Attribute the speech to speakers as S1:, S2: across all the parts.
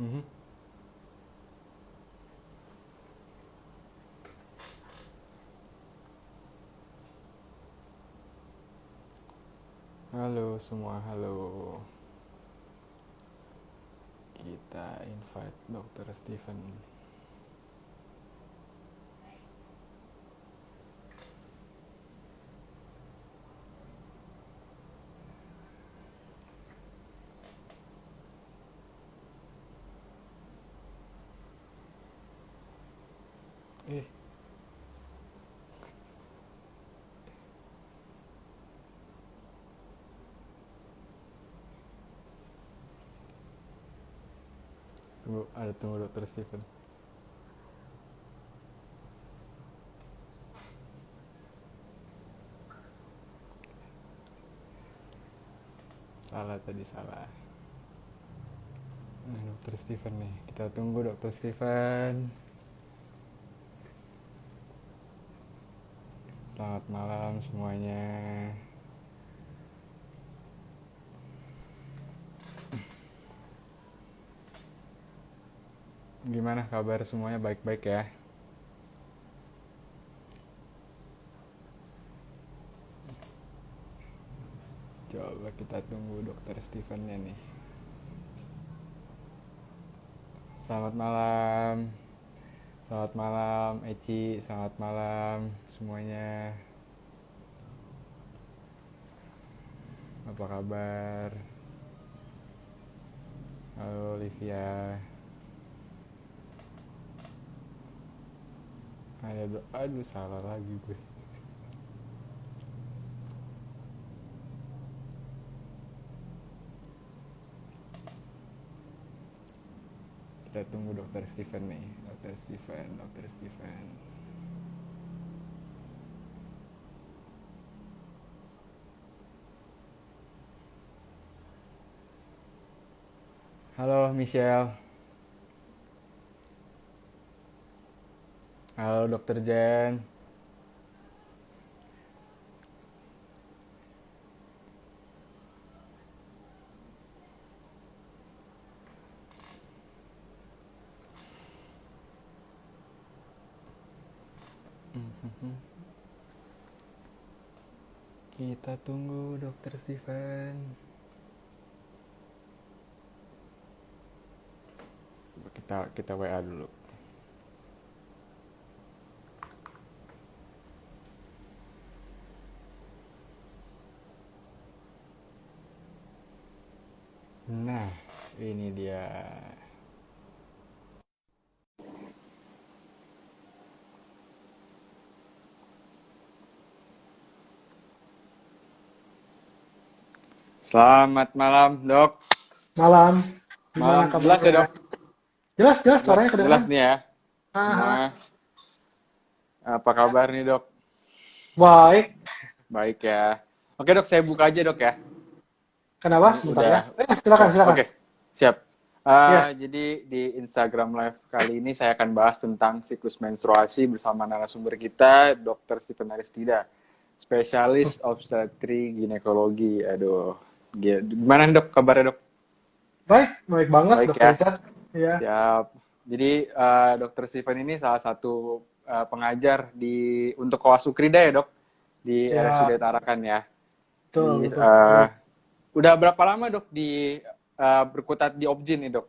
S1: Mhm. Halo semua, halo. Kita invite Dr. Steven. Eh, tunggu Dr. Steven. Salah tadi, salah. Nah, Dr. Steven nih. Kita tunggu Dr. Steven. Selamat malam semuanya. Gimana kabar semuanya? Baik-baik ya? Coba kita tunggu Dr. Stevennya nih. Selamat malam. Selamat malam Eci, selamat malam semuanya. Apa kabar? Halo Olivia. Aduh salah lagi gue. Kita tunggu Dr. Steven nih. Dr. Steven, Dr. Steven. Halo Michelle. Halo Dr. Jen. Kita tunggu Dr. Steven. Coba kita WA dulu. Nah, ini dia. Selamat malam, Dok.
S2: Malam, gimana
S1: Malam. Jelas ya,
S2: kabarnya?
S1: Dok?
S2: Jelas, jelas,
S1: Jelas,
S2: suaranya
S1: jelas
S2: kedengeran.
S1: nih ya. Semua
S2: Haha,
S1: apa kabar nih, Dok?
S2: baik.
S1: Baik ya. Oke, Dok, saya buka aja, Dok ya.
S2: Kenapa?
S1: Ini
S2: Sebentar
S1: udah.
S2: ya. Silakan,
S1: Oh,
S2: silakan.
S1: oke. Siap.
S2: Yes.
S1: Jadi di Instagram Live kali ini saya akan bahas tentang siklus menstruasi bersama narasumber kita, Dr. Steven Aristida, spesialis obstetri ginekologi. Aduh, gimana Dok kabarnya Dok?
S2: Baik, baik banget,
S1: Baik
S2: Dokter
S1: ya,
S2: Richard. Ya,
S1: siap. Jadi Dr. Steven ini salah satu pengajar untuk Koas Ukrida ya Dok, di
S2: ya,
S1: RSUD Tarakan ya.
S2: betul,
S1: Di
S2: betul sekali.
S1: udah berapa lama Dok berkutat di Objin nih Dok?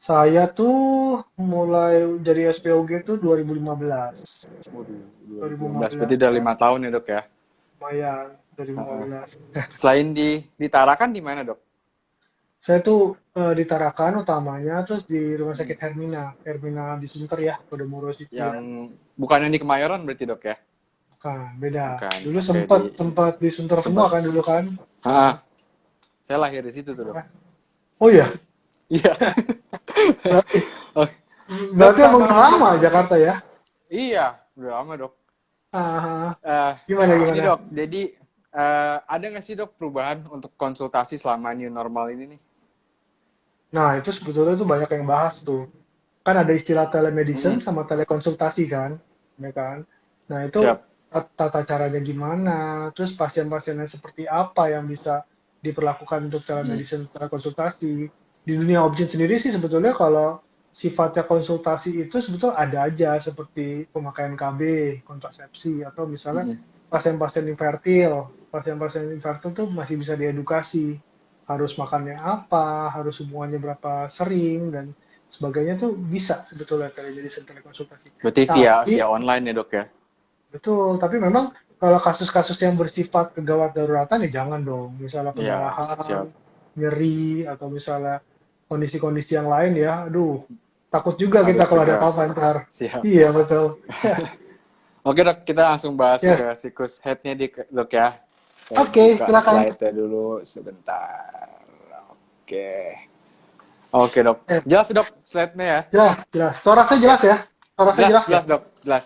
S2: Saya tuh mulai jadi SPOG tuh 2015.
S1: Waduh, 2015. Berarti
S2: 2015
S1: udah
S2: ya,
S1: 5 tahun ya dok ya.
S2: lumayan,
S1: Heeh.
S2: 2015.
S1: Selain di Tarakan di mana dok?
S2: Saya tuh di Tarakan utamanya, terus di Rumah
S1: Hmm.
S2: Sakit Hermina. Hermina di Sunter ya, Podomoro situ
S1: Yang
S2: ya.
S1: bukan yang di Kemayoran berarti dok ya?
S2: Bukan, beda.
S1: Bukan.
S2: Dulu
S1: Oke
S2: sempat
S1: di
S2: sempat disunter semua
S1: sempat.
S2: kan dulu kan.
S1: Ah, saya lahir di situ tuh dok.
S2: Oh iya,
S1: Iya.
S2: berarti,
S1: Oke. Dok
S2: berarti emang
S1: sama
S2: udah
S1: mungkin
S2: lama Jakarta ya?
S1: iya udah lama dok.
S2: Ah,
S1: Eh
S2: gimana
S1: Ini
S2: gimana?
S1: dok. Jadi ada nggak sih dok perubahan untuk konsultasi selama new normal ini nih?
S2: Nah itu sebetulnya tuh banyak yang bahas tuh. Kan ada istilah telemedicine
S1: Mm-mm.
S2: sama telekonsultasi kan, ya kan? Nah itu
S1: Siap.
S2: tata caranya gimana? Terus pasien-pasiennya seperti apa yang bisa diperlakukan untuk
S1: Mm.
S2: telemedicine telekonsultasi? Di dunia objin sendiri sih sebetulnya kalau sifatnya konsultasi itu sebetulnya ada aja seperti pemakaian KB, kontrasepsi, atau misalnya
S1: Mm-mm.
S2: pasien-pasien infertil. Pasien-pasien infertil tuh masih bisa diedukasi. Harus makannya apa, harus hubungannya berapa sering, dan sebagainya tuh bisa sebetulnya kalau jadi sentuhan konsultasi.
S1: Berarti via
S2: Tapi
S1: online ya dok ya?
S2: betul, tapi memang kalau kasus-kasus yang bersifat kegawat daruratan ya jangan dong. Misalnya
S1: Iya, siap.
S2: pendarahan, nyeri, atau misalnya kondisi-kondisi yang lain ya. Aduh, takut juga
S1: Harus
S2: kita kalau ada
S1: segera.
S2: apa-apa ntar.
S1: Siap.
S2: Iya, betul.
S1: Oke dok, kita langsung bahas
S2: Ya,
S1: ke siklus headnya di dok ya. Saya
S2: oke,
S1: buka
S2: silakan.
S1: slide-nya dulu sebentar. Oke. Oke dok.
S2: Eh,
S1: Jelas dok slide-nya ya?
S2: jelas, jelas. Suara saya
S1: Oke.
S2: jelas ya? Suara saya
S1: Jelas,
S2: jelas ya?
S1: jelas dok. Jelas.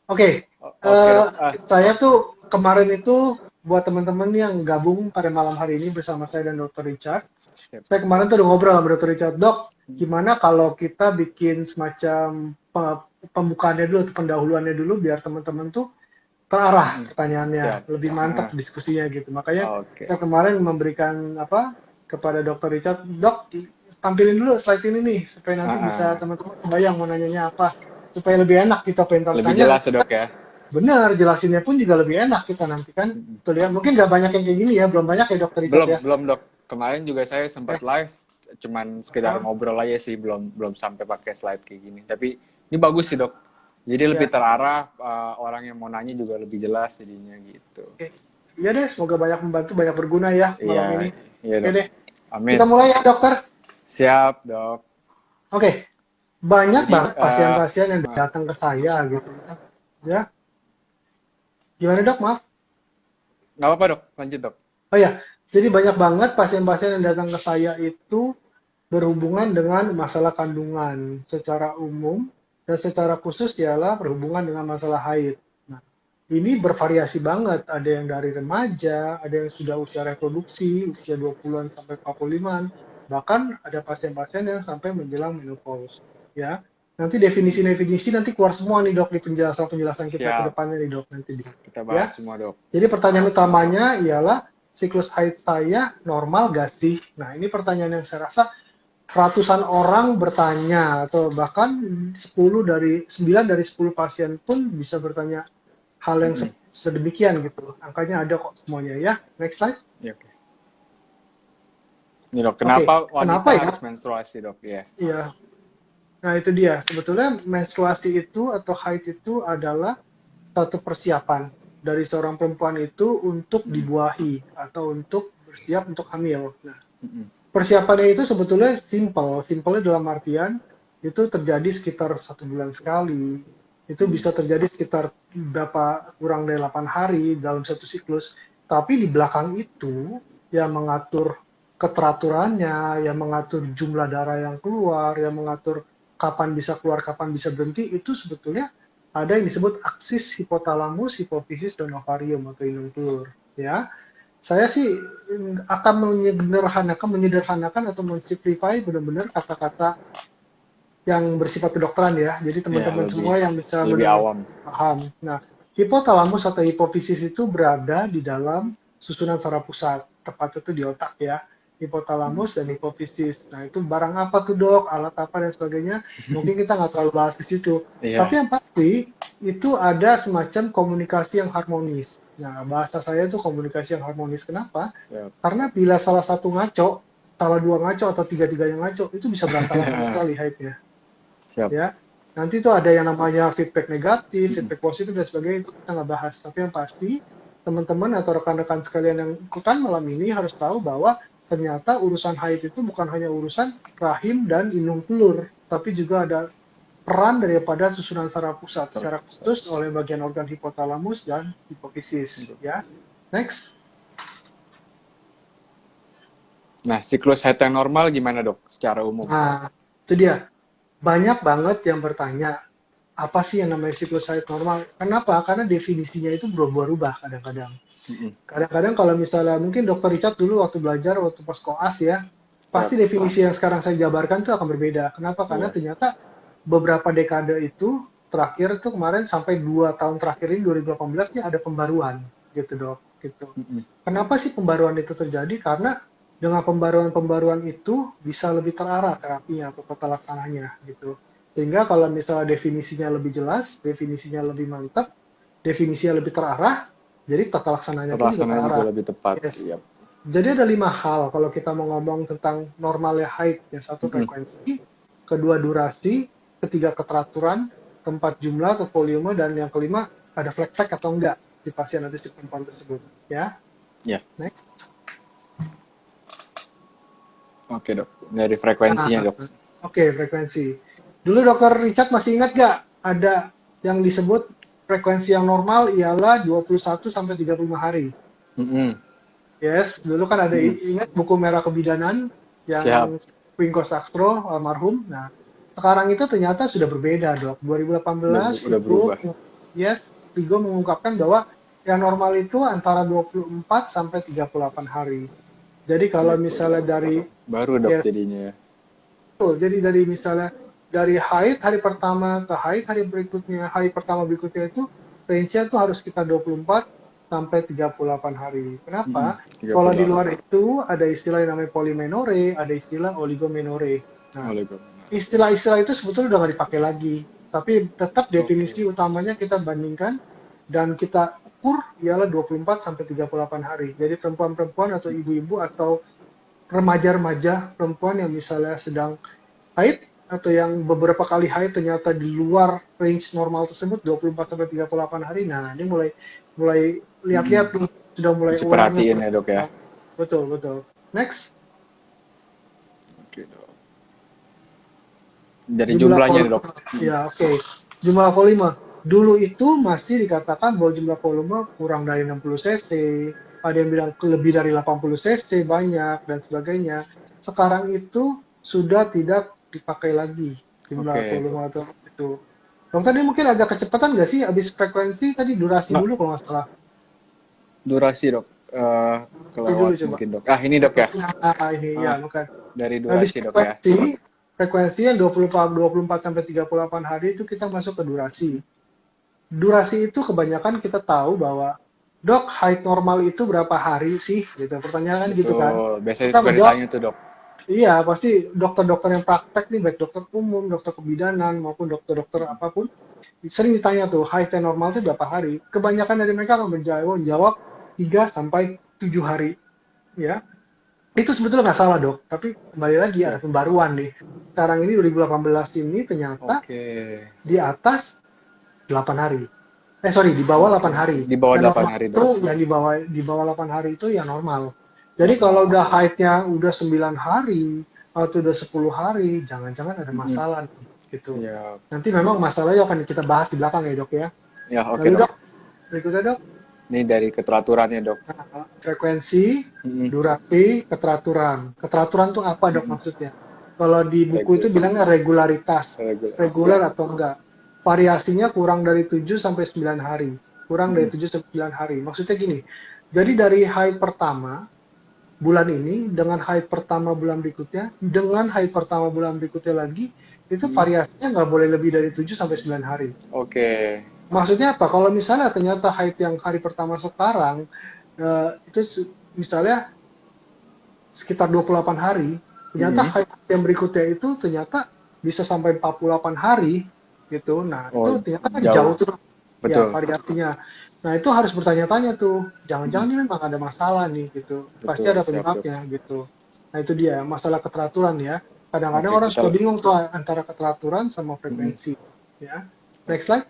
S2: Oke,
S1: Oke dok.
S2: saya tuh kemarin itu buat teman-teman yang gabung pada malam hari ini bersama saya dan Dr. Richard.
S1: Siap.
S2: Saya kemarin tuh udah ngobrol sama Dr. Richard, Dok, gimana kalau kita bikin semacam pembukaannya dulu atau pendahuluannya dulu biar teman-teman tuh terarah
S1: Siap.
S2: pertanyaannya, lebih mantap diskusinya gitu. Makanya
S1: Oke.
S2: saya kemarin memberikan apa kepada Dr. Richard, Dok, tampilin dulu slide ini nih supaya nanti bisa teman-teman kebayang mau nanyanya apa, supaya lebih enak kita pengen
S1: Lebih
S2: tanya.
S1: jelas ya dok ya?
S2: Benar, jelasinnya pun juga lebih enak kita nanti kan. Tuh lihat, mungkin nggak banyak yang kayak gini ya, belum banyak ya Dokter Richard
S1: Belum,
S2: ya.
S1: belum dok. Kemarin juga saya sempat
S2: Eh,
S1: live, cuman sekedar
S2: ah,
S1: ngobrol aja sih, belum belum sampai pakai slide kayak gini. Tapi ini bagus sih dok. Jadi lebih
S2: ya,
S1: terarah, orang yang mau nanya juga lebih jelas jadinya gitu.
S2: oke. Iya deh, semoga banyak membantu, banyak berguna ya
S1: Iya,
S2: malam ini.
S1: iya
S2: Oke
S1: dok.
S2: deh,
S1: Amin.
S2: kita mulai ya dokter.
S1: Siap dok.
S2: Oke, banyak
S1: Jadi
S2: banget pasien-pasien yang datang ke saya gitu. Ya, gimana dok, maaf?
S1: nggak apa-apa dok, lanjut dok.
S2: Oh ya, jadi banyak banget pasien-pasien yang datang ke saya itu berhubungan dengan masalah kandungan secara umum dan secara khusus ialah berhubungan dengan masalah haid. Nah, ini bervariasi banget. Ada yang dari remaja, ada yang sudah usia reproduksi, usia 20-an sampai 45-an. Bahkan ada pasien-pasien yang sampai menjelang menopause. Ya, nanti definisi-definisi nanti keluar semua nih dok di penjelasan-penjelasan kita ke
S1: Siap.
S2: depannya nih dok nanti.
S1: Kita
S2: Ya,
S1: bahas semua dok.
S2: jadi pertanyaan utamanya ialah siklus haid saya normal gak sih? Nah, ini pertanyaan yang saya rasa ratusan orang bertanya atau bahkan 9 dari 10 pasien pun bisa bertanya hal yang sedemikian gitu. Angkanya ada kok semuanya ya. Next slide.
S1: Ya, oke. Ini dok,
S2: Oke,
S1: kenapa
S2: kenapa
S1: wanita
S2: ya?
S1: harus menstruasi dok? Ya.
S2: Iya. Nah, itu dia. Sebetulnya menstruasi itu atau haid itu adalah satu persiapan dari seorang perempuan itu untuk dibuahi atau untuk bersiap untuk hamil. Nah, persiapannya itu sebetulnya simple. Simpelnya dalam artian itu terjadi sekitar 1 bulan sekali. Itu bisa terjadi sekitar berapa kurang dari 8 hari dalam satu siklus. Tapi di belakang itu yang mengatur keteraturannya, yang mengatur jumlah darah yang keluar, yang mengatur kapan bisa keluar, kapan bisa berhenti, itu sebetulnya ada yang disebut aksis hipotalamus, hipofisis, dan ovarium atau indung telur. Ya, saya sih akan menyederhanakan atau mensimplify benar-benar kata-kata yang bersifat kedokteran ya. Jadi
S1: Ya,
S2: teman-teman semua yang bisa
S1: lebih
S2: mendengar
S1: awam.
S2: paham. Nah, hipotalamus atau hipofisis itu berada di dalam susunan saraf pusat, tepatnya itu di otak ya. Hipotalamus dan hipofisis. Nah, itu barang apa tuh dok, alat apa dan sebagainya. Mungkin kita nggak terlalu bahas di situ. Tapi
S1: Iya.
S2: yang pasti itu ada semacam komunikasi yang harmonis. Nah, bahasa saya itu komunikasi yang harmonis. Kenapa?
S1: Siap.
S2: Karena bila salah satu ngaco, salah dua ngaco atau tiga-tiganya ngaco, itu bisa berantakan sama sekali hype-nya.
S1: Siap.
S2: Ya, nanti itu ada yang namanya feedback negatif, feedback positif dan sebagainya, itu kita nggak bahas. Tapi yang pasti teman-teman atau rekan-rekan sekalian yang ikutan malam ini harus tahu bahwa ternyata urusan haid itu bukan hanya urusan rahim dan indung telur, tapi juga ada peran daripada susunan saraf pusat secara khusus oleh bagian organ hipotalamus dan hipofisis. Ya, next.
S1: Nah, siklus haid yang normal gimana dok? Secara umum.
S2: Nah, itu dia. Banyak banget yang bertanya, apa sih yang namanya siklus haid normal? Kenapa? Karena definisinya itu berubah-ubah kadang-kadang. Kadang-kadang kalau misalnya, mungkin Dokter Richard dulu waktu belajar, waktu pas koas ya, pasti definisi yang sekarang saya jabarkan itu akan berbeda. Kenapa? Karena
S1: Iya.
S2: ternyata beberapa dekade itu, terakhir itu kemarin sampai 2 tahun terakhir ini, 2018, nya ada pembaruan gitu dok. Gitu. Kenapa sih pembaruan itu terjadi? Karena dengan pembaruan-pembaruan itu bisa lebih terarah terapinya atau tata laksananya gitu. Sehingga kalau misalnya definisinya lebih jelas, definisinya lebih mantap, definisinya lebih terarah, jadi tata laksananya pun juga
S1: Pelaksanaan juga
S2: terarah.
S1: lebih tepat.
S2: Yes.
S1: Iya.
S2: Jadi ada 5 hal kalau kita mau ngomong tentang normalnya haid. Yang satu
S1: Mm-mm.
S2: frekuensi, kedua durasi, ketiga keteraturan, keempat jumlah atau volume, dan yang kelima ada flek-flek atau enggak di pasien atau si perempuan tersebut. Ya,
S1: Ya,
S2: next.
S1: oke dok. Dari
S2: Nah,
S1: frekuensinya dok.
S2: oke, frekuensi. Dulu dokter Richard masih ingat nggak ada yang disebut frekuensi yang normal ialah 21 sampai 35 hari.
S1: Mm-mm.
S2: Yes, dulu kan ada
S1: Mm-mm.
S2: ingat buku merah kebidanan
S1: Siap.
S2: yang Ringo Sastro almarhum. Nah, sekarang itu ternyata sudah berbeda, Dok. 2018
S1: Udah berubah.
S2: yes, Vigo mengungkapkan bahwa yang normal itu antara 24 sampai 38 hari. Jadi kalau misalnya dari
S1: Baru dok
S2: yes,
S1: jadinya.
S2: betul. Jadi dari misalnya dari haid hari pertama ke haid hari berikutnya, hari pertama berikutnya itu range-nya tuh harus sekitar 24 sampai 38 hari. Kenapa? Kalau di
S1: 38.
S2: luar itu ada istilah yang namanya polymenore, ada istilah oligomenore. Nah,
S1: Oleh Gom.
S2: istilah-istilah itu sebetulnya udah nggak dipakai lagi. Tapi tetap
S1: Oke.
S2: definisi utamanya kita bandingkan dan kita ukur ialah 24 sampai 38 hari. Jadi perempuan-perempuan atau ibu-ibu atau remaja-remaja perempuan yang misalnya sedang haid atau yang beberapa kali haid ternyata di luar range normal tersebut 24 sampai 38 hari. Nah, ini mulai mulai
S1: Mm-mm.
S2: lihat-lihat nih sudah mulai
S1: Mesti
S2: awareness.
S1: perhatiin ya dok ya.
S2: Betul, betul. Next,
S1: Oke dok. Dari
S2: jumlah
S1: jumlahnya
S2: volume.
S1: dok.
S2: Ya, oke. Jumlah volume. Dulu itu masih dikatakan bahwa jumlah volume kurang dari 60 cc, ada yang bilang lebih dari 80 cc banyak dan sebagainya. Sekarang itu sudah tidak dipakai lagi jumlah
S1: Oke.
S2: volume atau itu. Dokter tadi mungkin agak kecepatan nggak sih habis frekuensi tadi durasi
S1: Nggak,
S2: dulu kalau nggak salah.
S1: durasi dok.
S2: Ini dulu
S1: Kelewat
S2: coba.
S1: mungkin dok. Ah ini dok ya.
S2: Nah, ini ya
S1: Ah,
S2: bukan.
S1: dari
S2: Habis
S1: durasi dok ya.
S2: frekuensi yang 24 sampai 38 hari itu kita masuk ke durasi. Durasi itu kebanyakan kita tahu bahwa dok haid normal itu berapa hari sih gitu pertanyaan kan gitu kan
S1: Betul. Biasanya
S2: kita
S1: suka
S2: menjawab
S1: ditanya tuh dok.
S2: iya pasti dokter-dokter yang praktek nih baik dokter umum dokter kebidanan maupun dokter-dokter apapun sering ditanya tuh haid yang normal itu berapa hari kebanyakan dari mereka akan menjawab 3 sampai 7 hari ya itu sebetulnya nggak salah dok tapi kembali lagi ada
S1: Siap.
S2: pembaruan nih sekarang ini 2018 ini ternyata
S1: Oke.
S2: di atas 8 hari. Sorry, di bawah 8
S1: Oke.
S2: hari.
S1: Di bawah
S2: Yang
S1: 8
S2: normal
S1: hari
S2: itu
S1: dok.
S2: yang di bawah 8 hari itu yang normal. Jadi kalau
S1: Normal.
S2: udah haidnya udah 9 hari atau udah 10 hari, jangan-jangan ada
S1: Mm-mm.
S2: masalah nih, gitu.
S1: Siap.
S2: Nanti memang masalahnya akan kita bahas di belakang ya, Dok ya.
S1: Ya oke
S2: Lalu
S1: dok.
S2: Dok, berikutnya Dok,
S1: Ini dari keteraturannya dok.
S2: frekuensi,
S1: Mm-mm.
S2: durasi, keteraturan. Keteraturan tuh apa Dok
S1: Mm-mm.
S2: maksudnya? Kalau di buku itu bilangnya regularitas, reguler
S1: Siap.
S2: atau enggak. Variasinya kurang dari 7 sampai 9 hari. Kurang dari
S1: Mm-mm.
S2: 7 sampai 9 hari. Maksudnya gini, jadi dari haid pertama bulan ini dengan haid pertama bulan berikutnya, dengan haid pertama bulan berikutnya lagi, itu variasinya nggak boleh lebih dari 7 sampai 9 hari.
S1: Oke.
S2: Maksudnya apa? Kalau misalnya ternyata haid yang hari pertama sekarang, itu misalnya sekitar 28 hari, ternyata haid yang berikutnya itu ternyata bisa sampai 48 hari, gitu. Nah,
S1: Oh,
S2: itu ternyata kan
S1: jauh.
S2: jauh tuh ya
S1: Betul.
S2: variasinya. Nah, itu harus bertanya-tanya tuh. Jangan-jangan ini memang ada masalah nih, gitu. Pasti
S1: Betul.
S2: ada
S1: Siap dok.
S2: penyebabnya, gitu. Nah, itu dia, masalah keteraturan ya. Kadang-kadang
S1: Oke,
S2: orang
S1: kita
S2: suka bingung tuh antara keteraturan sama frekuensi. Ya. Next slide.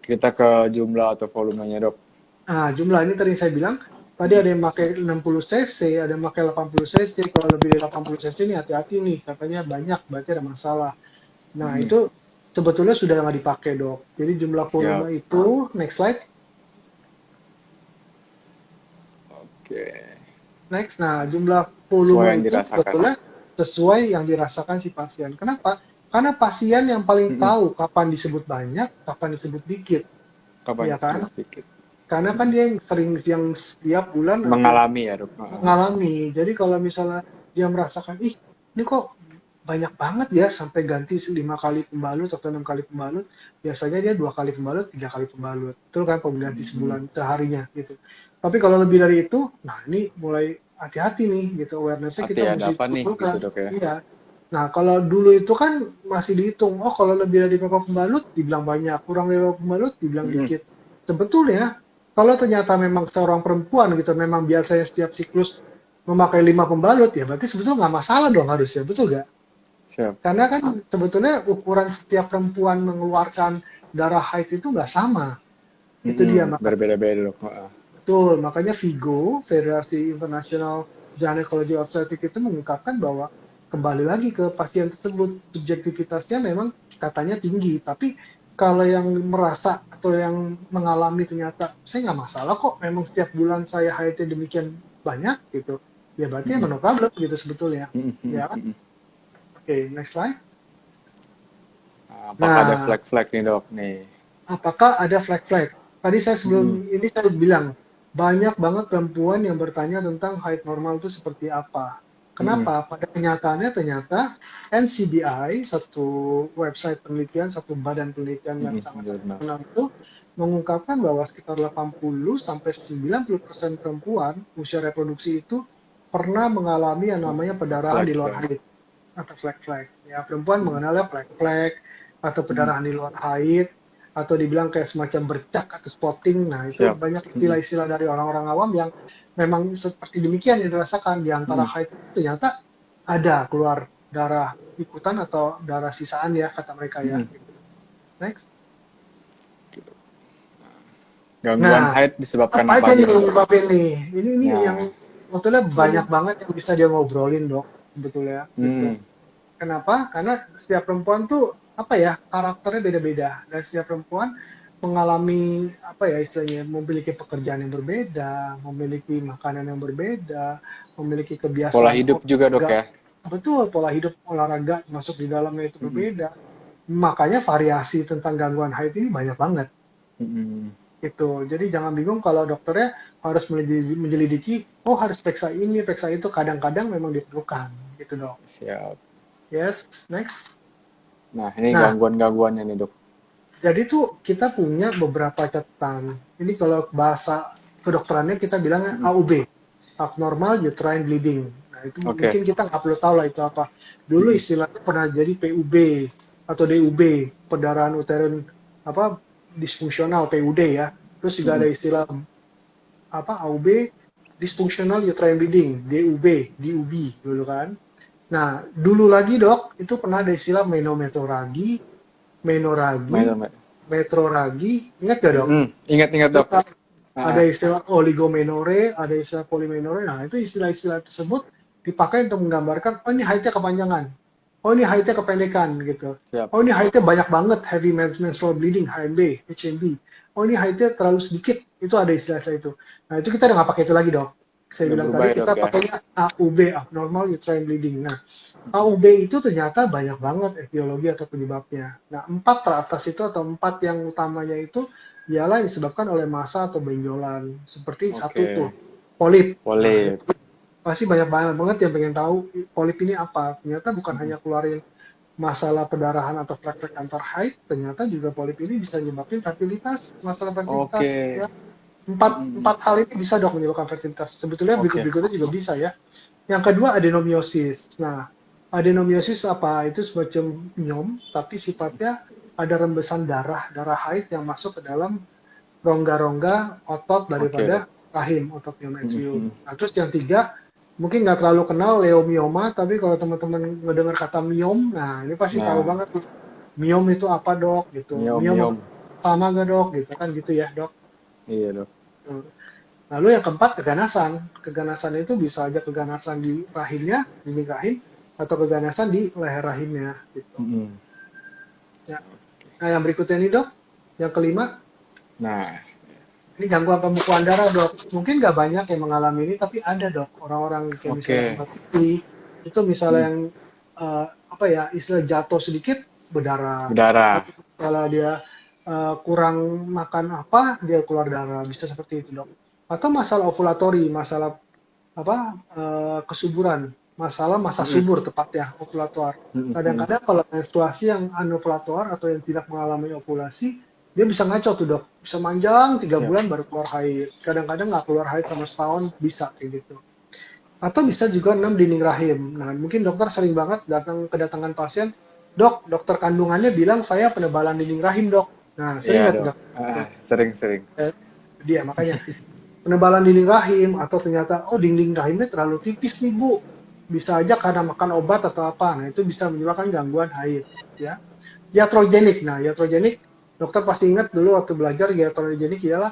S1: kita ke jumlah atau volumenya dok.
S2: Nah, jumlah ini tadi saya bilang, tadi ada yang pakai 60 cc, ada yang pakai 80 cc. Kalau lebih dari 80 cc ini hati-hati nih, katanya banyak, berarti ada masalah. Nah, itu sebetulnya sudah nggak dipakai, Dok. Jadi jumlah volume
S1: Siap.
S2: itu, next slide.
S1: Oke.
S2: Next, nah jumlah
S1: Sesuai
S2: volume
S1: yang
S2: itu
S1: dirasakan.
S2: sebetulnya sesuai yang dirasakan si pasien. Kenapa? Karena pasien yang paling tahu kapan disebut banyak, kapan disebut dikit.
S1: Kapan
S2: Iya kan?
S1: sedikit.
S2: Karena kan dia yang sering yang setiap bulan atau
S1: Mengalami ya dok.
S2: mengalami. Jadi kalau misalnya dia merasakan, ih ini kok banyak banget ya sampai ganti 5 kali pembalut atau 6 kali pembalut, biasanya dia 2 kali pembalut, 3 kali pembalut. Itu kan pengganti sebulan seharinya gitu. Tapi kalau lebih dari itu, nah ini mulai hati-hati nih gitu, awareness-nya
S1: Hati
S2: kita
S1: ada
S2: mesti
S1: apa nih gitu
S2: turunkan.
S1: dok ya?
S2: Iya. Nah, kalau dulu itu kan masih dihitung, oh kalau lebih dari beberapa pembalut dibilang banyak, kurang dari beberapa pembalut dibilang
S1: Mm-mm.
S2: dikit. Sebetulnya kalau ternyata memang seorang perempuan gitu, memang biasanya setiap siklus memakai 5 pembalut, ya berarti sebetulnya nggak masalah dong harusnya, betul nggak?
S1: Siap.
S2: Karena kan sebetulnya ukuran setiap perempuan mengeluarkan darah haid itu nggak sama. Itu dia
S1: Mm-mm.
S2: makanya.
S1: Berbeda-beda dok. Heeh.
S2: Betul, makanya VIGO, Federasi International Gynecology Obstetrics itu mengungkapkan bahwa kembali lagi ke pasien tersebut, subjektivitasnya memang katanya tinggi, tapi kalau yang merasa atau yang mengalami ternyata saya nggak masalah kok, memang setiap bulan saya haidnya demikian banyak gitu, ya berarti
S1: Mm-mm.
S2: emang no problem gitu sebetulnya.
S1: Mm-mm.
S2: Ya kan?
S1: Mm-mm.
S2: Oke, next slide.
S1: Apakah ada
S2: Nah,
S1: flag-flag nih dok nih?
S2: apakah ada flag-flag? Tadi saya
S1: Mm-mm.
S2: sebelum ini saya bilang, banyak banget perempuan yang bertanya tentang haid normal itu seperti apa.
S1: Mm-mm.
S2: Kenapa? Pada kenyataannya ternyata NCBI, satu website penelitian, satu badan penelitian yang
S1: Mm-mm.
S2: sangat
S1: Benar.
S2: terkenal itu, mengungkapkan bahwa sekitar 80 sampai 90% perempuan usia reproduksi itu pernah mengalami yang namanya pendarahan di luar
S1: Flag-flag.
S2: haid atau flag-flag. Ya, perempuan
S1: Mm-mm.
S2: mengenalnya flag-flag atau
S1: Mm-mm.
S2: pendarahan di luar haid atau dibilang kayak semacam bercak atau spotting. Nah, itu
S1: Siap.
S2: banyak
S1: Mm-mm.
S2: istilah-istilah dari orang-orang awam yang memang seperti demikian yang dirasakan di antara
S1: Mm-mm.
S2: haid itu ternyata ada keluar darah ikutan atau darah sisaan ya kata mereka ya.
S1: Mm-mm.
S2: Next.
S1: Gangguan
S2: Nah,
S1: haid disebabkan
S2: apa
S1: apa
S2: aja
S1: aja
S2: nih
S1: nih
S2: yang
S1: dok?
S2: menyebabkan nih? Ini yang
S1: Nah,
S2: sebetulnya
S1: boleh.
S2: banyak banget yang bisa dia ngobrolin dok, sebetulnya gitu.
S1: Hmm.
S2: Kenapa? Karena setiap perempuan tuh apa ya karakternya beda-beda dan setiap perempuan mengalami apa ya istilahnya memiliki pekerjaan yang berbeda, memiliki makanan yang berbeda, memiliki
S1: Pola
S2: kebiasaan
S1: hidup juga dok
S2: olahraga.
S1: ya?
S2: Betul, pola hidup olahraga masuk di dalamnya itu
S1: Mm-mm.
S2: berbeda. Makanya variasi tentang gangguan haid ini banyak banget.
S1: Mm-mm.
S2: Gitu. Jadi jangan bingung kalau dokternya harus menyelidiki, oh harus periksa ini, periksa itu. Kadang-kadang memang diperlukan, gitu dok.
S1: Siap.
S2: Yes, next.
S1: Nah, ini
S2: Nah,
S1: gangguan-gangguannya nih dok.
S2: jadi tuh kita punya beberapa catatan. Ini kalau bahasa kedokterannya kita bilangnya
S1: Mm-mm.
S2: AUB, abnormal uterine bleeding. Nah itu
S1: Oke.
S2: mungkin kita nggak perlu tahu lah itu apa. Dulu
S1: Mm-mm.
S2: istilahnya pernah jadi PUB atau DUB, pendarahan uterin apa disfungsional PUD ya. Terus juga ada
S1: Mm-mm.
S2: istilah apa AUB dysfunctional uterine bleeding DUB DUB dulu kan. Nah dulu lagi dok itu pernah ada istilah menometroragi, menoragi,
S1: Main, main.
S2: metroragi, ingat gak dok?
S1: Mm-mm. Ingat-ingat dok.
S2: Terus ada
S1: Ah,
S2: istilah oligomenore, ada istilah polimenore. Nah itu istilah-istilah tersebut dipakai untuk menggambarkan oh ini haidnya kepanjangan, oh ini haidnya kependekan gitu.
S1: siap.
S2: Oh ini haidnya banyak banget heavy menstrual bleeding HMB, HMB. Oh ini haidnya terlalu sedikit, itu ada istilah-istilah itu. Nah itu kita udah nggak pakai itu lagi dok. Saya
S1: Udah
S2: bilang
S1: berubah
S2: tadi
S1: ya dok
S2: kita
S1: ya?
S2: pakainya AUB, abnormal uterine bleeding. Nah AUB itu ternyata banyak banget etiologi atau penyebabnya. Nah 4 teratas itu atau 4 yang utamanya itu ialah disebabkan oleh massa atau benjolan. Seperti satu tuh,
S1: Oke.
S2: polip. Nah, ini
S1: Boleh.
S2: pasti banyak banget yang pengen tahu polip ini apa. Ternyata bukan
S1: Mm-mm.
S2: hanya keluarin masalah perdarahan atau flek-flek antar haid, ternyata juga polip ini bisa menyebabkan fertilitas, masalah fertilitas.
S1: Oke.
S2: Ya. Empat
S1: Mm-mm.
S2: hal ini bisa dok menyebabkan fertilitas. Sebetulnya
S1: Oke.
S2: berikut-berikutnya juga bisa ya. Yang kedua adenomiosis. Nah, adenomiosis apa? Itu semacam miom, tapi sifatnya ada rembesan darah, darah haid yang masuk ke dalam rongga-rongga otot
S1: Oke dok.
S2: daripada rahim, otot miometrium.
S1: Mm-mm.
S2: Nah, terus yang tiga, mungkin nggak terlalu kenal leomioma, tapi kalau teman-teman mendengar kata miom, nah ini pasti tahu
S1: Nah,
S2: banget nih. Miom itu apa dok? Gitu.
S1: miom,
S2: Miom
S1: miom.
S2: sama nggak dok? Gitu kan gitu ya dok.
S1: Iya dok.
S2: Lalu yang keempat keganasan. Keganasan itu bisa aja keganasan di rahimnya, dinding rahim, atau keganasan di leher rahimnya. Gitu.
S1: Mm-mm.
S2: Ya. Nah yang berikutnya ini dok, yang kelima,
S1: Nah,
S2: ini gangguan pembekuan darah dok. Mungkin nggak banyak yang mengalami ini, tapi ada dok. Orang-orang kayak misalnya
S1: oke.
S2: hepatitis, itu misalnya
S1: Mm-mm.
S2: yang apa ya istilah jatuh sedikit berdarah.
S1: Berdarah.
S2: Atau kalau dia kurang makan apa, dia keluar darah. Bisa seperti itu dok. Atau masalah ovulatori, masalah apa kesuburan, masalah masa
S1: Mm-mm.
S2: subur tepatnya ovulator.
S1: Mm-mm.
S2: Kadang-kadang kalau menstruasi yang anovulator atau yang tidak mengalami ovulasi, dia bisa ngaco tuh dok, bisa manjang 3
S1: Siap.
S2: bulan baru keluar haid. Kadang-kadang nggak keluar haid sama setahun bisa kayak gitu. atau bisa juga 6 dinding rahim. Nah, mungkin dokter sering banget kedatangan pasien, dok, dokter kandungannya bilang saya penebalan dinding rahim, dok. Nah,
S1: Iya
S2: sering nggak tuh,
S1: dok.
S2: dok?
S1: Sering-sering.
S2: Dia makanya penebalan dinding rahim atau ternyata oh dinding rahimnya terlalu tipis nih bu, bisa aja karena makan obat atau apa. Nah itu bisa menyebabkan gangguan haid ya. Iatrogenik. Nah iatrogenik dokter pasti ingat dulu waktu belajar iatrogenik ialah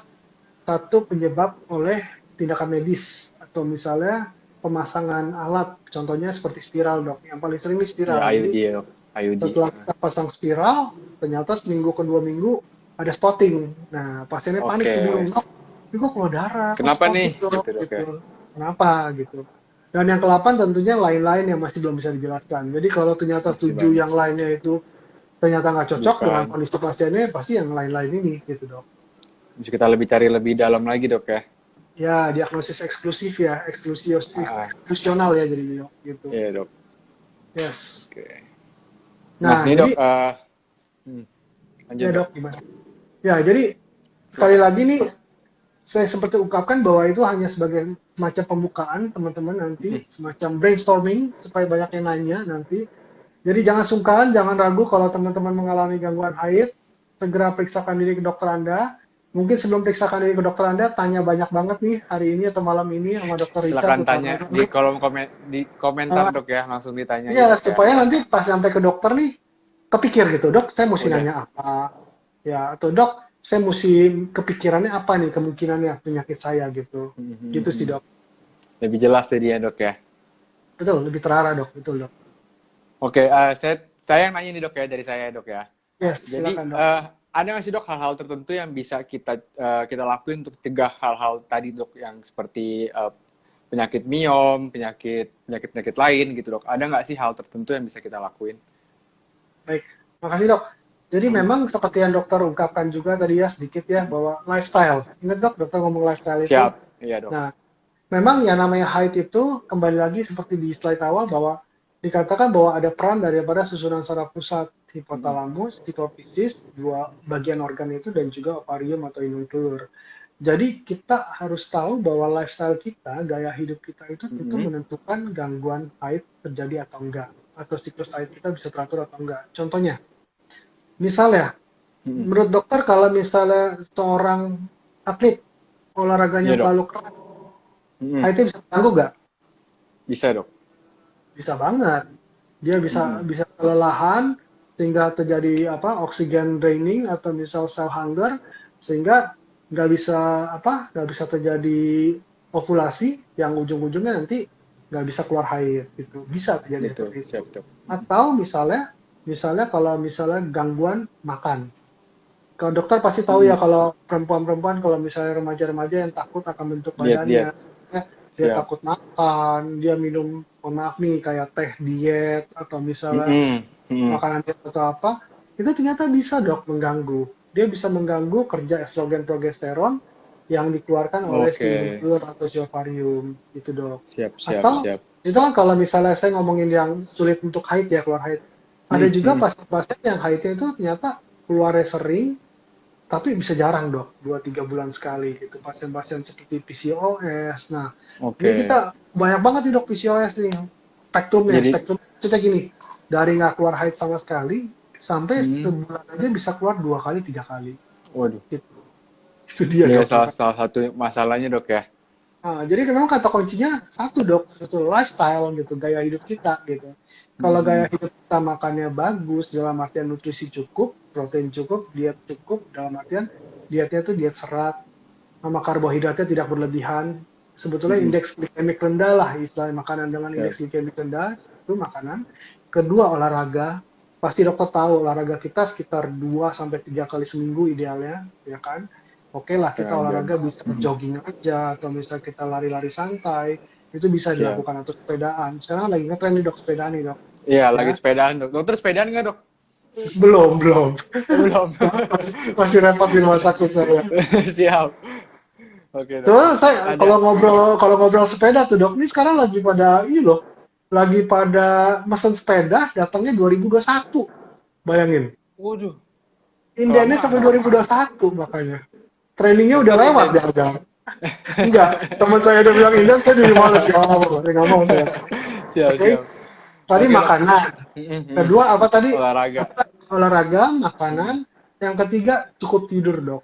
S2: satu penyebab oleh tindakan medis atau misalnya pemasangan alat, contohnya seperti spiral dok. Yang paling sering ini
S1: Ya
S2: spiral.
S1: IUD
S2: Jadi
S1: ya dok. IUD.
S2: setelah kita pasang spiral, ternyata seminggu ke 2 minggu ada spotting. Nah, pasiennya panik
S1: Oke.
S2: tuh bingung, dok, ini kok keluar darah, kok
S1: Kenapa nih?
S2: spotting dok,
S1: Gitu dok ya.
S2: gitu. Kenapa gitu. Dan yang ke-8 tentunya lain-lain yang masih belum bisa dijelaskan. Jadi kalau ternyata
S1: Masih
S2: 7
S1: banyak.
S2: yang lainnya itu ternyata nggak cocok dengan
S1: Bukan.
S2: kondisi pasiennya, pasti yang lain-lain ini gitu dok.
S1: Bisa kita lebih cari lebih dalam lagi dok ya.
S2: Ya, diagnosis eksklusif ya,
S1: Ah,
S2: eksklusional ya jadi dok, gitu.
S1: iya dok.
S2: Yes.
S1: Oke. Nah
S2: Nah,
S1: ini
S2: jadi
S1: dok. Lanjut
S2: ya
S1: dok.
S2: dok gimana? Ya, jadi sekali lagi nih saya seperti ungkapkan bahwa itu hanya sebagai semacam pembukaan teman-teman nanti, semacam brainstorming supaya banyak yang nanya nanti. Jadi jangan sungkan, jangan ragu kalau teman-teman mengalami gangguan haid, segera periksakan diri ke dokter Anda. Mungkin sebelum periksakan diri ke dokter Anda, tanya banyak banget nih hari ini atau malam ini sama dokter Richard
S1: Silakan
S2: atau
S1: tanya di kolom komen di komentar
S2: uh,
S1: dok ya, langsung ditanya aja
S2: ya
S1: dok ya.
S2: supaya nanti pas sampai ke dokter nih kepikir gitu, dok saya mesti
S1: Udah.
S2: nanya apa, ya atau dok saya mesti kepikirannya apa nih kemungkinannya penyakit saya gitu sih dok.
S1: Lebih jelas jadinya dok ya.
S2: Betul, lebih terarah dok, betul dok.
S1: Oke, saya yang nanya nih dok ya dari saya dok ya.
S2: Yes,
S1: Jadi
S2: silakan dok.
S1: ada nggak sih dok hal-hal tertentu yang bisa kita lakuin untuk cegah hal-hal tadi dok yang seperti penyakit miom, penyakit lain gitu dok. Ada nggak sih hal tertentu yang bisa kita lakuin?
S2: Baik, makasih dok. Jadi memang seperti yang dokter ungkapkan juga tadi ya sedikit ya bahwa lifestyle. Ingat dok, dokter ngomong lifestyle itu.
S1: Siap, iya dok.
S2: Nah, memang yang namanya haid itu kembali lagi seperti di slide awal bahwa dikatakan bahwa ada peran daripada susunan saraf pusat hipotalamus, hipofisis, dua bagian organ itu dan juga ovarium atau indung telur. Jadi kita harus tahu bahwa lifestyle kita, gaya hidup kita itu tentu menentukan gangguan haid terjadi atau enggak, atau siklus haid kita bisa teratur atau enggak. Contohnya, misalnya, menurut dokter kalau misalnya seorang atlet olahraganya
S1: Iya dok.
S2: terlalu keras, haidnya bisa terganggu nggak?
S1: Bisa dok.
S2: Bisa banget. Dia bisa kelelahan sehingga terjadi oxygen draining atau misal cell hunger sehingga nggak bisa terjadi ovulasi yang ujung-ujungnya nanti nggak bisa keluar haid gitu. Bisa terjadi
S1: Betul,
S2: seperti itu.
S1: siap dok.
S2: Atau misalnya kalau misalnya gangguan makan. Kalau dokter pasti tahu ya kalau perempuan-perempuan kalau misalnya remaja-remaja yang takut akan bentuk badannya, dia
S1: Siap.
S2: takut makan, dia minum, mohon maaf nih kayak teh diet atau misalnya makanan diet atau apa, itu ternyata bisa dok mengganggu. Dia bisa mengganggu kerja estrogen progesteron yang dikeluarkan oleh si telur atau si ovarium itu dok.
S1: Siap.
S2: Atau itu kan kalau misalnya saya ngomongin yang sulit untuk haid ya keluar haid. Ada juga pasien-pasien yang haidnya itu ternyata keluarnya sering, tapi bisa jarang dok, 2-3 bulan sekali gitu. Pasien-pasien seperti PCOS. Nah, ini kita banyak banget nih dok PCOS nih. Spektrumnya maksudnya gini, dari nggak keluar haid sama sekali, sampai sebulan aja bisa keluar 2 kali, 3 kali.
S1: Waduh.
S2: Itu dia
S1: Ini
S2: dok.
S1: salah satu masalahnya dok ya.
S2: Nah, jadi memang kata kuncinya satu dok, satu lifestyle gitu, gaya hidup kita gitu. Kalau gaya hidup kita makannya bagus, dalam artian nutrisi cukup, protein cukup, diet cukup, dalam artian dietnya itu diet serat, sama karbohidratnya tidak berlebihan. Sebetulnya indeks glikemik rendah lah, istilah makanan dengan indeks glikemik rendah, itu makanan. Kedua, olahraga. Pasti dokter tahu olahraga kita sekitar 2-3 kali seminggu idealnya, ya kan? Oke lah kita olahraga bisa jogging aja atau misalnya kita lari-lari santai itu bisa dilakukan atau sepedaan. Sekarang lagi ngetren nih dok sepedaan nih dok.
S1: Iya lagi sepedaan dok. Dokter sepedaan nggak dok?
S2: Belum. Masih repot di rumah sakit saya.
S1: Siap. Oke dok.
S2: Tuh saya kalau ngobrol sepeda tuh dok. Ini sekarang lagi pada mesen sepeda datangnya 2021. Bayangin.
S1: Waduh.
S2: Indiannya sampai 2021 makanya. Trainingnya udah lewat ya. Enggak, teman saya udah bilang Indian, saya jadi males. Nggak mau saya.
S1: Siap,
S2: Oke,
S1: siap.
S2: tadi
S1: Oke, Dok.
S2: makanan.
S1: Mm-mm.
S2: Kedua apa tadi?
S1: Olahraga.
S2: Apa? Olahraga,
S1: Mm.
S2: makanan. Yang ketiga cukup tidur, Dok.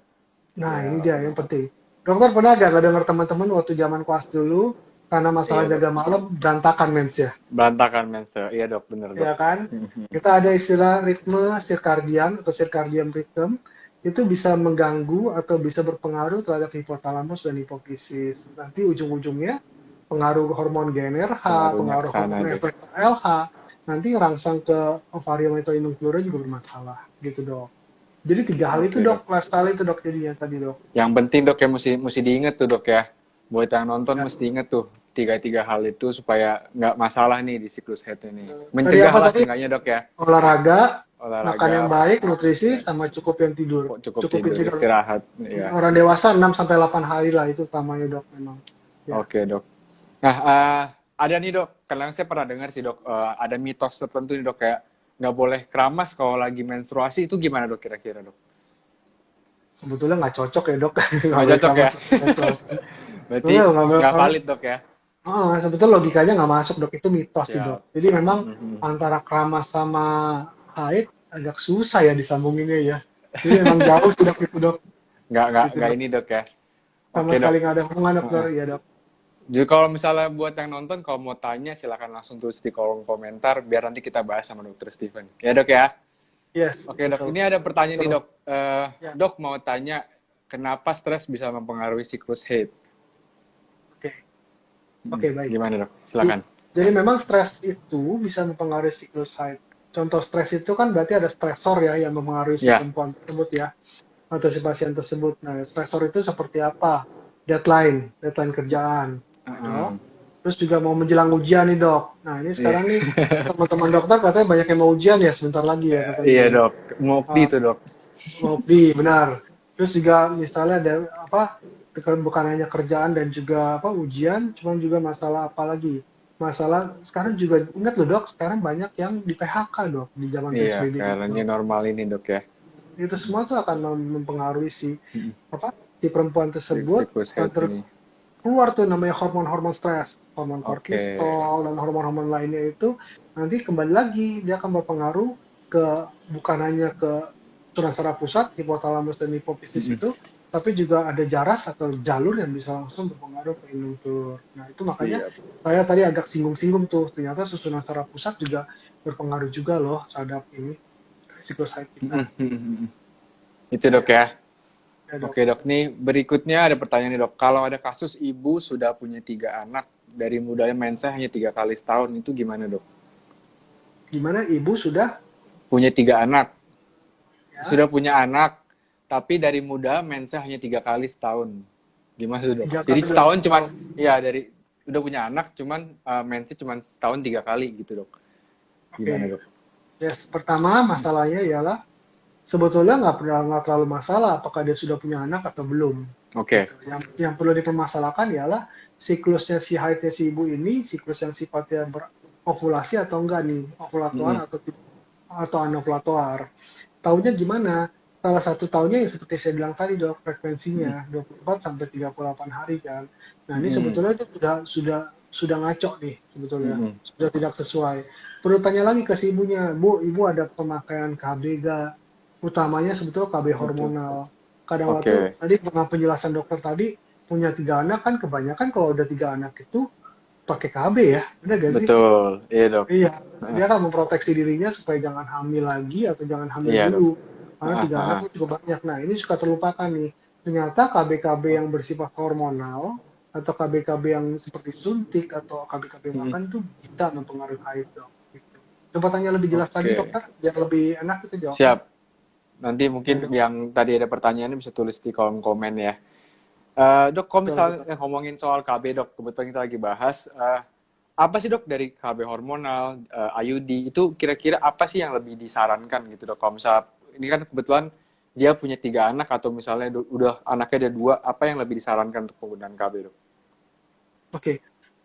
S2: Nah, ini
S1: Siap.
S2: dia yang penting. Dokter pernah gak dengar teman-teman waktu zaman kelas dulu karena masalah
S1: Iya, Dok.
S2: jaga malam berantakan mensnya,
S1: Berantakan mense. Iya, Dok, bener, Dok.
S2: ya kan?
S1: Mm-mm.
S2: Kita ada istilah ritme sirkadian atau circadian rhythm itu bisa mengganggu atau bisa berpengaruh terhadap hipotalamus dan hipofisis. Nanti ujung-ujungnya pengaruh hormon GnRH,
S1: Pengaruhnya ke
S2: pengaruh
S1: sana,
S2: hormon
S1: Dok.
S2: efektor LH, nanti rangsang ke ovarium atau indung telurnya juga bermasalah, gitu dok. Jadi tiga hal itu
S1: Oke, Dok.
S2: dok, lifestyle itu dok jadinya tadi dok.
S1: Yang penting, Dok, ya mesti diinget tuh, Dok, ya. Buat yang nonton
S2: Ya.
S1: mesti inget tuh tiga-tiga hal itu supaya nggak masalah nih di siklus head ini.
S2: Tadi
S1: Mencegah
S2: apa
S1: lah
S2: tadi?
S1: seenggaknya, Dok, ya.
S2: Olahraga, makan yang
S1: Olahraga,
S2: baik, nutrisi,
S1: istirahat,
S2: sama cukup yang tidur.
S1: cukup
S2: Cukupin
S1: tidur,
S2: tidur.
S1: istirahat, ya.
S2: Orang dewasa 6 sampai 8 hari lah itu utamanya dok memang. Ya.
S1: Oke, Dok. Nah, ada nih, Dok. Kadang saya pernah dengar sih, Dok, ada mitos tertentu nih, Dok, kayak nggak boleh keramas kalau lagi menstruasi. Itu gimana, Dok, kira-kira, Dok?
S2: Sebetulnya nggak cocok ya dok, nggak
S1: Nggak
S2: boleh
S1: cocok ya?
S2: keramas menstruasi.
S1: Berarti
S2: Sebetulnya nggak boleh
S1: nggak
S2: keramas.
S1: valid, Dok, ya?
S2: Sebetulnya logikanya nggak masuk dok, itu mitos sih dok.
S1: Siap.
S2: Jadi memang
S1: Mhm.
S2: antara keramas sama haid agak susah ya disambunginnya ya. Jadi memang jauh sih dok itu dok, gitu
S1: Nggak
S2: dok.
S1: ini, Dok, ya?
S2: Sama
S1: Oke, Dok.
S2: sekali nggak ada hubungan dokter,
S1: Heeh.
S2: ya dok.
S1: Jadi kalau misalnya buat yang nonton, kalau mau tanya, silakan langsung tulis di kolom komentar, biar nanti kita bahas sama Dokter Steven. Ya, Dok, ya?
S2: Yes,
S1: Oke, Dok.
S2: betul.
S1: Ini ada pertanyaan nih,
S2: Betul.
S1: Dok.
S2: Ya,
S1: Dok, mau tanya, kenapa stres bisa mempengaruhi siklus haid?
S2: oke. Oke, baik.
S1: Gimana, Dok? Silakan.
S2: Jadi memang stres itu bisa mempengaruhi siklus haid. Contoh stres itu kan berarti ada stresor ya yang mempengaruhi si
S1: Ya.
S2: perempuan tersebut ya, atau si pasien tersebut. Nah, stresor itu seperti apa? Deadline kerjaan, ya dok.
S1: Heeh.
S2: Terus juga mau menjelang ujian nih dok. Nah, ini
S1: Iya.
S2: sekarang nih teman-teman dokter katanya banyak yang mau ujian ya sebentar lagi ya katanya
S1: Iya,
S2: ya.
S1: Dok. Mukti
S2: Ah,
S1: itu, Dok.
S2: mau di benar. Terus juga misalnya ada apa? Bukan hanya kerjaan dan juga apa ujian, cuman juga masalah apa lagi? Masalah sekarang juga ingat loh dok, sekarang banyak yang di PHK dok di zaman
S1: Iya,
S2: PSBB ini
S1: karena new
S2: dok.
S1: normal ini, Dok, ya.
S2: Itu semua tuh akan mempengaruhi si
S1: Mm-mm.
S2: apa si perempuan tersebut
S1: Siklus
S2: dan
S1: haid ini.
S2: keluar tuh namanya hormon-hormon stres, hormon
S1: Oke.
S2: kortisol dan hormon-hormon lainnya itu nanti kembali lagi dia akan berpengaruh ke bukan hanya ke tulang saraf pusat, hipotalamus dan hipofisis
S1: Mm-mm.
S2: itu, tapi juga ada jaras atau jalur yang bisa langsung berpengaruh ke indung telur. Nah itu makanya
S1: Siap.
S2: saya tadi agak singgung-singgung tuh, ternyata susunan saraf pusat juga berpengaruh juga loh terhadap ini siklus haid kita.
S1: Mm-mm. Itu, Dok, ya.
S2: Ya dok.
S1: Oke, Dok. Nih, berikutnya ada pertanyaan nih, Dok. Kalau ada kasus ibu sudah punya 3 anak, dari mudanya mensnya hanya 3 kali setahun, itu gimana, Dok?
S2: Gimana ibu sudah
S1: Punya 3 anak.
S2: ya
S1: Sudah punya anak, tapi dari muda mensnya hanya 3 kali setahun. Gimana tuh, Dok?
S2: tiga
S1: Jadi
S2: kali dalam
S1: setahun cuman,
S2: setahun.
S1: ya dari udah punya anak, cuman mensnya cuman setahun 3 kali gitu, Dok. Gimana,
S2: Oke.
S1: Dok?
S2: Ya, pertama masalahnya ialah sebetulnya nggak terlalu masalah apakah dia sudah punya anak atau belum.
S1: Oke.
S2: Gitu. Yang perlu dipermasalahkan ialah siklusnya si haidnya si ibu ini, siklus yang sifatnya berovulasi atau enggak nih,
S1: Mm-mm.
S2: ovulatoar atau anovulatoar. Tahunya gimana? Salah satu tahunya yang seperti saya bilang tadi dok,
S1: Mm-mm.
S2: frekuensinya 24 sampai 38 hari kan. Nah ini
S1: Mm-mm.
S2: sebetulnya itu sudah ngaco nih sebetulnya,
S1: Mm-mm.
S2: sudah tidak sesuai. Perlu tanya lagi ke si ibunya, Bu, ibu ada pemakaian KB gak? Utamanya sebetulnya KB
S1: Betul.
S2: hormonal. Kadang waktu
S1: Oke.
S2: tadi dengan penjelasan dokter tadi punya 3 anak kan kebanyakan kalau udah 3 anak itu pakai KB ya, benar gak sih?
S1: Betul. Iya, Dok.
S2: Iya,
S1: Heeh.
S2: dia akan memproteksi dirinya supaya jangan hamil lagi atau jangan hamil
S1: Iya, Dok.
S2: dulu. Karena
S1: Heeh,
S2: 3 anak
S1: heeh.
S2: itu cukup banyak. Nah, ini suka terlupakan nih. Ternyata KB-KB yang bersifat hormonal atau KB-KB yang seperti suntik atau KB-KB
S1: Mm-mm.
S2: makan itu bisa mempengaruhi haid dok. Gitu. Coba tanya lebih jelas lagi
S1: Oke.
S2: dokter, biar lebih enak itu jawabnya.
S1: Siap. Nanti
S2: Ya
S1: mungkin
S2: dok,
S1: yang tadi ada pertanyaannya bisa tulis di kolom komen ya. Dok, kalau
S2: betul betul.
S1: misalnya ngomongin soal KB, Dok, kebetulan kita lagi bahas, apa sih, Dok, dari KB hormonal, IUD, itu kira-kira apa sih yang lebih disarankan gitu, Dok? Kalau misalnya, ini kan kebetulan dia punya 3 anak, atau misalnya udah anaknya ada 2, apa yang lebih disarankan untuk penggunaan KB, Dok?
S2: Oke,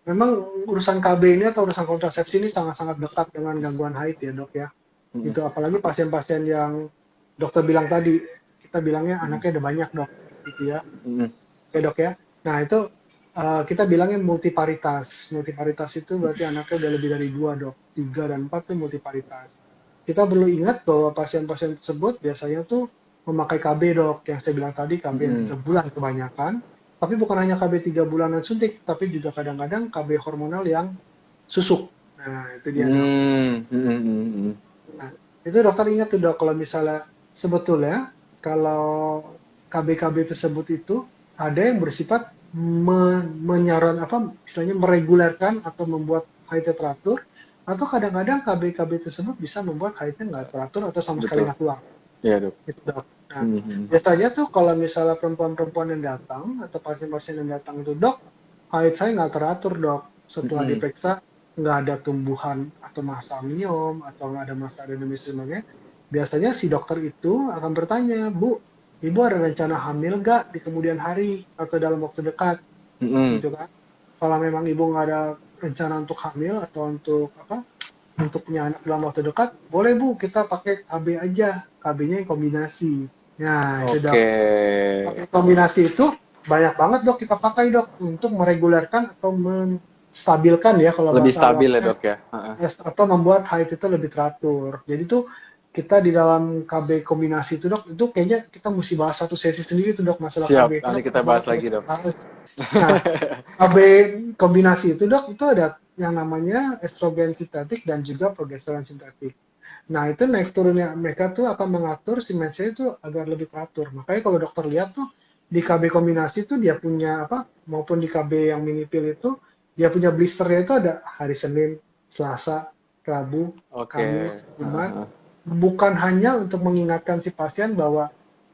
S2: memang urusan KB ini atau urusan kontrasepsi ini sangat-sangat dekat dengan gangguan haid ya dok ya.
S1: Mm-mm.
S2: Gitu, apalagi pasien-pasien yang dokter bilang tadi, kita bilangnya
S1: Mm-mm.
S2: anaknya ada banyak dok, gitu ya.
S1: Mm-mm.
S2: Oke dok ya. Nah, itu kita bilangnya multiparitas. Multiparitas itu berarti anaknya udah lebih dari 2 dok. 3 dan 4 itu multiparitas. Kita perlu ingat bahwa pasien-pasien tersebut biasanya tuh memakai KB dok. Yang saya bilang tadi KB yang 3
S1: Mm-mm.
S2: bulan kebanyakan. Tapi bukan hanya KB 3 bulanan suntik, tapi juga kadang-kadang KB hormonal yang susuk. Nah, itu dia dok.
S1: Mm, mm, mm, mm.
S2: Nah, itu dokter ingat tuh dok, kalau misalnya sebetulnya kalau KB-KB tersebut itu ada yang bersifat menyaran apa istilahnya meregulerkan atau membuat haidnya teratur, atau kadang-kadang KB-KB tersebut bisa membuat haidnya nggak teratur atau sama sekali
S1: Betul.
S2: nggak keluar.
S1: Iya, Dok.
S2: Itu dok. Nah,
S1: Mhm.
S2: biasanya tuh kalau misalnya perempuan-perempuan yang datang atau pasien-pasien yang datang itu dok, haid saya nggak teratur dok. Setelah
S1: Mhm.
S2: diperiksa nggak ada tumbuhan atau massa miom atau nggak ada massa adenovirus dan sebagainya. Biasanya si dokter itu akan bertanya, Bu, Ibu ada rencana hamil nggak di kemudian hari atau dalam waktu dekat,
S1: Mhm.
S2: gitu kan? Kalau memang ibu nggak ada rencana untuk hamil atau untuk apa, untuk punya anak dalam waktu dekat, boleh Bu, kita pakai KB aja. KB-nya yang kombinasi. Nah, itu dok.
S1: Oke.
S2: KB kombinasi itu banyak banget dok kita pakai dok untuk meregulerkan atau menstabilkan ya kalau
S1: Lebih
S2: bahasa
S1: stabil ya,
S2: awamnya,
S1: Dok ya? Heeh.
S2: atau membuat haid itu lebih teratur. Jadi tuh kita di dalam KB kombinasi itu dok, itu kayaknya kita mesti bahas satu sesi sendiri tuh dok masalah
S1: Siap,
S2: KB karena
S1: nanti kita
S2: banyak banget
S1: bahas
S2: yang
S1: lagi,
S2: kita
S1: Dok.
S2: bahas. Nah, KB kombinasi itu dok, itu ada yang namanya estrogen sintetik dan juga progesteron sintetik. Nah, itu naik turunnya mereka tuh akan mengatur si mensnya itu agar lebih teratur. Makanya kalau dokter lihat tuh di KB kombinasi tuh dia punya apa, maupun di KB yang mini pill itu dia punya blisternya itu ada hari Senin, Selasa, Rabu,
S1: Oke.
S2: Kamis, Jumat.
S1: Heeh.
S2: Bukan hanya untuk mengingatkan si pasien bahwa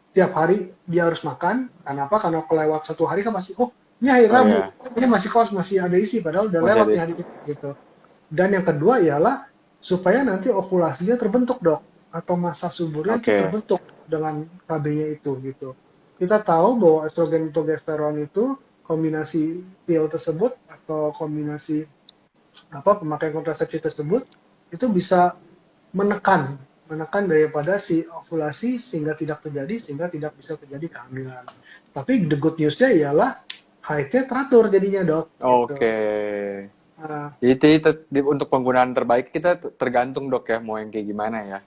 S2: tiap hari dia harus makan. Kenapa? Karena kelewat satu hari kan masih, oh ini hari
S1: Oh
S2: Rabu,
S1: ya,
S2: ini masih kos, masih ada isi, padahal udah
S1: masih
S2: lewat
S1: ada
S2: nih hari
S1: sih.
S2: itu gitu. Dan yang kedua ialah supaya nanti ovulasinya terbentuk dok, atau masa suburnya itu
S1: Oke.
S2: terbentuk dengan KB-nya itu gitu. Kita tahu bahwa estrogen progesteron itu kombinasi pil tersebut atau kombinasi apa pemakaian kontrasepsi tersebut itu bisa menekan menekan daripada si ovulasi sehingga tidak terjadi sehingga tidak bisa terjadi kehamilan. Tapi the good newsnya ialah haidnya teratur jadinya dok gitu.
S1: Oke.
S2: Nah,
S1: Jadi untuk penggunaan terbaik kita tergantung, Dok ya, mau yang kayak gimana ya.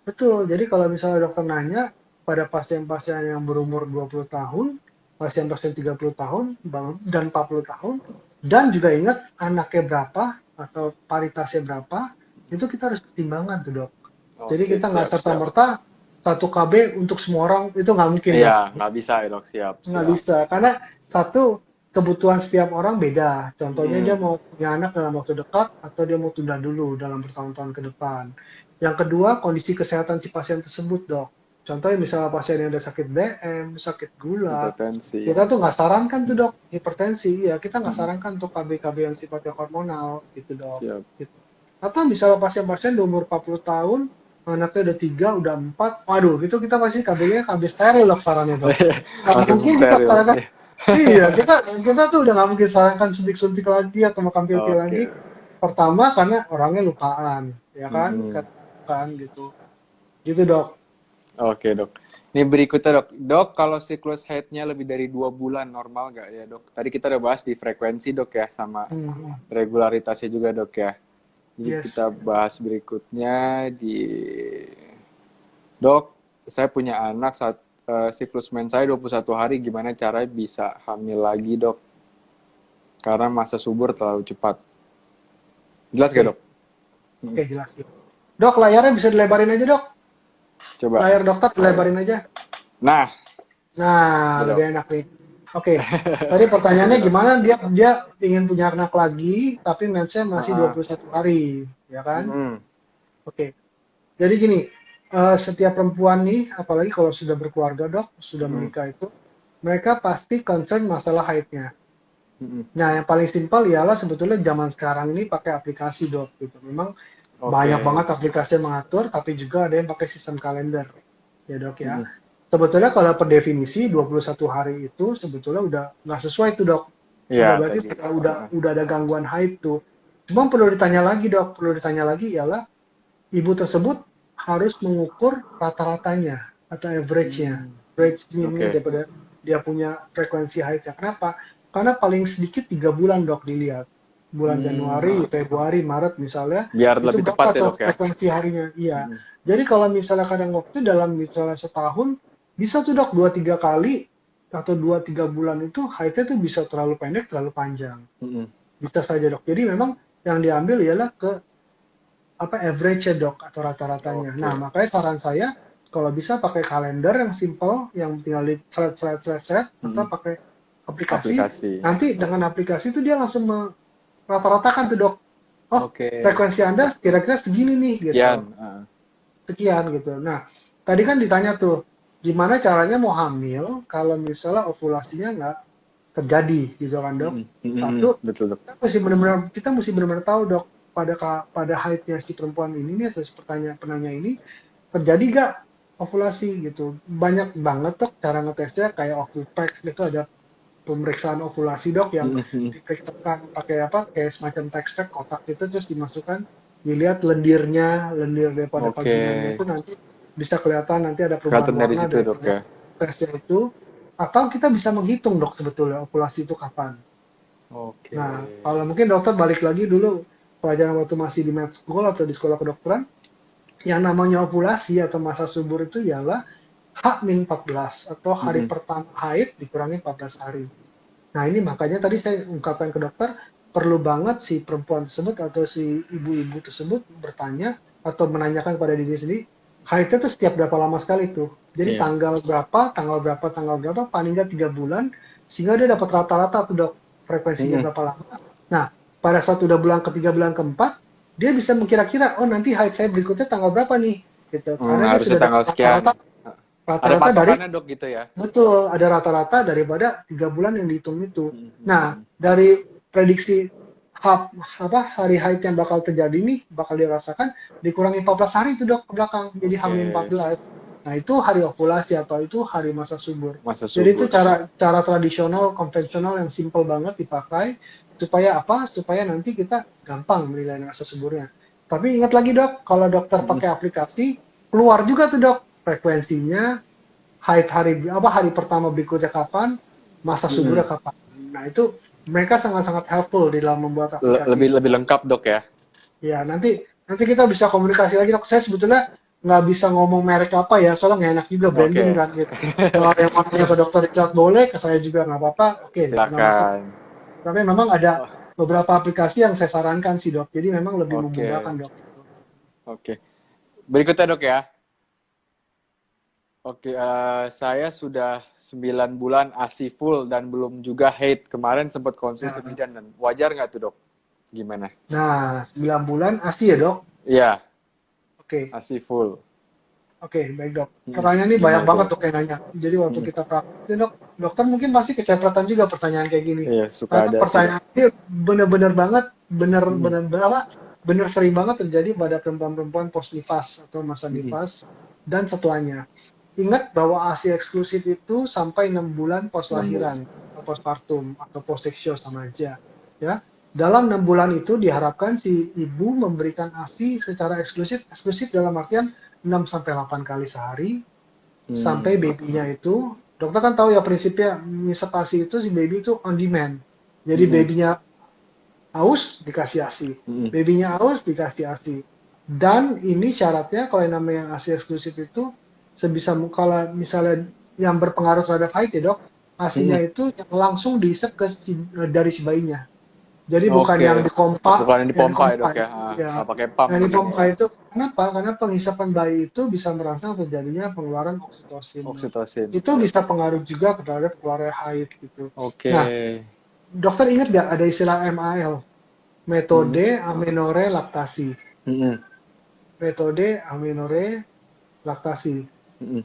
S2: betul. Jadi kalau misalnya dokter nanya pada pasien-pasien yang berumur 20 tahun, pasien-pasien 30 tahun, dan 40 tahun, dan juga ingat anaknya berapa atau paritasnya berapa, itu kita harus pertimbangkan tuh dok. Jadi
S1: Oke,
S2: kita nggak
S1: siap, siap.
S2: serta-merta satu KB untuk semua orang, itu nggak mungkin
S1: Iya,
S2: dok.
S1: nggak bisa ya, Dok. Siap,
S2: Nggak
S1: siap.
S2: bisa, karena satu, kebutuhan setiap orang beda. Contohnya dia
S1: Hmm.
S2: mau punya anak dalam waktu dekat atau dia mau tunda dulu dalam bertahun-tahun ke depan. Yang kedua, kondisi kesehatan si pasien tersebut, dok. Contohnya misalnya pasien yang ada sakit DM, sakit gula,
S1: Hipertensi.
S2: kita tuh nggak sarankan tuh dok, hipertensi, ya kita nggak
S1: Hmm.
S2: sarankan untuk KB-KB yang sifatnya hormonal, gitu dok.
S1: Siap.
S2: Gitu. Atau misalnya pasien-pasien di umur 40 tahun, anaknya udah 3, udah 4, waduh, itu kita pasti KB-nya KB steril dok sarannya dok. Nggak
S1: Langsung
S2: mungkin kita
S1: steril.
S2: sarankan.
S1: Iya.
S2: Iya, kita tuh udah nggak mungkin sarankan suntik-suntik lagi atau makan pil-pil lagi.
S1: Oke.
S2: Pertama karena orangnya lupaan, ya kan?
S1: Mm-mm.
S2: Kan gitu. Gitu, Dok.
S1: Oke, Dok. Ini berikutnya, Dok. Dok, kalau siklus haidnya lebih dari 2 bulan, normal nggak ya, Dok? Tadi kita udah bahas di frekuensi, Dok, ya, sama
S2: Hmm,
S1: regularitasnya juga, Dok, ya. Jadi
S2: yes.
S1: kita bahas berikutnya di... Dok, saya punya anak saat siklus mens saya 21 hari, gimana cara bisa hamil lagi, Dok? Karena masa subur terlalu cepat. Jelas
S2: Oke,
S1: gak, Dok?
S2: oke jelas. Dok, layarnya bisa dilebarin aja, Dok.
S1: Coba
S2: Layar dokter
S1: saya.
S2: dilebarin aja.
S1: Nah,
S2: Nah,
S1: udah, Dok.
S2: lebih enak nih. Oke. Tadi pertanyaannya
S1: Oke, Dok.
S2: gimana dia dia ingin punya anak lagi tapi mensnya masih
S1: Heeh.
S2: 21 hari, ya kan?
S1: Mm-mm.
S2: Oke. Jadi gini, setiap perempuan nih, apalagi kalau sudah berkeluarga dok, sudah
S1: Mm-mm.
S2: menikah itu, mereka pasti concern masalah haidnya.
S1: Mm-mm.
S2: Nah, yang paling simpel ialah sebetulnya zaman sekarang ini pakai aplikasi dok. Gitu. Memang
S1: Oke.
S2: banyak banget aplikasi yang mengatur, tapi juga ada yang pakai sistem kalender, ya dok ya.
S1: Mm-mm.
S2: Sebetulnya kalau per definisi 21 hari itu sebetulnya udah nggak sesuai tuh dok.
S1: Iya,
S2: Udah berarti
S1: tadi. Heeh.
S2: udah ada gangguan haid tuh. Cuma perlu ditanya lagi dok, perlu ditanya lagi ialah ibu tersebut harus mengukur rata-ratanya atau average-nya.
S1: Hmm.
S2: Average minimum
S1: Oke.
S2: daripada dia punya frekuensi haidnya. Kenapa? karena paling sedikit 3 bulan dok dilihat. Bulan Januari,
S1: Hmm,
S2: Februari, Maret misalnya,
S1: biar
S2: itu
S1: lebih
S2: berapa
S1: tepat ya
S2: tuh
S1: dok ya.
S2: frekuensi harinya. Iya.
S1: Hmm,
S2: Jadi kalau misalnya kadang waktu dalam misalnya setahun, bisa tuh dok 2-3 kali, atau 2-3 bulan itu haidnya tuh bisa terlalu pendek, terlalu panjang.
S1: hmm,
S2: Bisa saja dok. Jadi memang yang diambil ialah ke apa average ya dok atau rata-ratanya. Nah
S1: oke.
S2: makanya saran saya kalau bisa pakai kalender yang simple, yang tinggal di thread atau
S1: Hmm,
S2: pakai aplikasi.
S1: aplikasi.
S2: Nanti dengan aplikasi itu dia langsung rata-ratakan tuh dok. Oh
S1: Oke.
S2: frekuensi Anda kira-kira segini nih
S1: Sekian.
S2: gitu, sekian gitu. Nah tadi kan ditanya tuh gimana caranya mau hamil kalau misalnya ovulasinya nggak terjadi gitu kan dok. Satu,
S1: Betul dok.
S2: kita mesti benar-benar tahu dok pada haidnya si perempuan ini nih, si penanya ini terjadi gak ovulasi gitu. Banyak banget dok cara ngetesnya, kayak ovulpack itu ada pemeriksaan ovulasi dok yang diperiksakan pakai apa kayak semacam text pack kotak itu, terus dimasukkan, dilihat lendir daripada
S1: Oke.
S2: vaginanya itu nanti bisa kelihatan, nanti ada perubahan
S1: Kelihatan dari
S2: warna
S1: situ dok
S2: daripada
S1: ya.
S2: tesnya itu. Atau kita bisa menghitung dok sebetulnya ovulasi itu kapan.
S1: Oke.
S2: Nah, kalau mungkin dokter balik lagi dulu pelajaran waktu masih di med school atau di sekolah kedokteran, yang namanya ovulasi atau masa subur itu ialah H-14 atau hari
S1: Mm-mm.
S2: pertama haid dikurangi 14 hari. Nah, ini makanya tadi saya ungkapkan ke dokter, perlu banget si perempuan tersebut atau si ibu-ibu tersebut bertanya atau menanyakan pada diri sendiri, haidnya itu setiap berapa lama sekali tuh. Jadi
S1: Iya.
S2: tanggal berapa, paling nggak 3 bulan, sehingga dia dapat rata-rata tuh dok, frekuensinya
S1: Mm-mm.
S2: berapa lama. Nah, pada saat udah bulan ketiga, bulan keempat, dia bisa mengkira-kira, oh nanti haid saya berikutnya tanggal berapa nih, gitu. Karena dia
S1: Harusnya
S2: sudah dapat
S1: tanggal sekian. Ada
S2: rata-rata dari.
S1: patokannya dok gitu ya.
S2: Betul, ada rata-rata daripada 3 bulan yang dihitung itu. Nah,
S1: Mm-mm.
S2: dari prediksi hari haid yang bakal terjadi nih, bakal dirasakan, dikurangi 14 hari itu dok ke belakang, jadi hamil
S1: Oke.
S2: 14. Nah, itu hari ovulasi atau itu hari masa subur.
S1: Masa
S2: Jadi itu
S1: subur.
S2: cara cara tradisional, konvensional yang simple banget dipakai, supaya apa? Supaya nanti kita gampang menilai masa suburnya. Tapi ingat lagi dok, kalau dokter
S1: Mm-mm.
S2: pakai aplikasi, keluar juga tuh dok frekuensinya, hari pertama berikutnya kapan, masa suburnya
S1: Mm-mm.
S2: kapan. Nah itu mereka sangat-sangat helpful di dalam membuat aplikasi
S1: Lebih
S2: itu.
S1: lebih lengkap dok ya.
S2: Ya nanti nanti kita bisa komunikasi lagi dok. Saya sebetulnya nggak bisa ngomong merek apa ya, soalnya nggak enak juga branding
S1: Oke.
S2: kan gitu. Kalau yang makanya ke dokter Richard boleh, ke saya juga nggak apa-apa. Oke, nggak masalah.
S1: Silakan.
S2: Tapi memang ada
S1: Oh,
S2: beberapa aplikasi yang saya sarankan sih dok. Jadi memang lebih memudahkan
S1: oke.
S2: dok.
S1: Oke. Berikutnya dok ya. Oke, saya sudah 9 bulan ASI full dan belum juga haid. Kemarin sempat konsul ke
S2: Ya.
S1: bidan dan wajar nggak tuh dok? Gimana?
S2: Nah 9 bulan ASI ya dok.
S1: Iya,
S2: Oke.
S1: ASI full.
S2: Oke, baik dok. Pertanyaan ini banyak
S1: Gimana tuh
S2: banget
S1: dok?
S2: dok yang nanya. Jadi waktu
S1: Hmm,
S2: kita praktek, dok, dokter mungkin pasti kecepratan juga pertanyaan kayak gini.
S1: Iya, suka
S2: Karena
S1: ada sih dok.
S2: pertanyaan ini bener-bener banget,
S1: Hmm,
S2: bener-bener apa? Bener sering banget terjadi pada perempuan-perempuan post nifas atau masa
S1: hmm,
S2: nifas dan setelahnya. Ingat bahwa ASI eksklusif itu sampai 6 bulan post
S1: 6 bulan.
S2: lahiran atau postpartum atau post seksio sama aja. Ya, dalam 6 bulan itu diharapkan si ibu memberikan ASI secara eksklusif, eksklusif dalam artian 6 sampai 8 kali sehari
S1: Hmm,
S2: sampai babynya itu, dokter kan tahu ya prinsipnya ngisep ASI itu, si baby itu on demand. Jadi
S1: hmm,
S2: babynya aus dikasih ASI,
S1: hmm.
S2: babynya aus dikasih ASI. Dan ini syaratnya kalau yang namanya ASI eksklusif itu sebisa kalau misalnya yang berpengaruh terhadap haid ya dok, ASINya
S1: Hmm.
S2: itu yang langsung diisep dari si bayinya. Jadi bukan
S1: Oke, bukan
S2: yang
S1: yang dipompa ya
S2: dipompa
S1: dok ya?
S2: ya.
S1: Nggak pakai pump
S2: Yang
S1: berarti.
S2: dipompa itu kenapa? Karena penghisapan bayi itu bisa merangsang terjadinya pengeluaran oksitosin. Nah,
S1: Oksitosin.
S2: itu bisa pengaruh juga terhadap keluarnya haid gitu.
S1: Oke.
S2: Nah, dokter ingat nggak ada istilah MAL,
S1: Hmm,
S2: metode amenore laktasi.
S1: hmm,
S2: Metode amenore laktasi,
S1: hmm.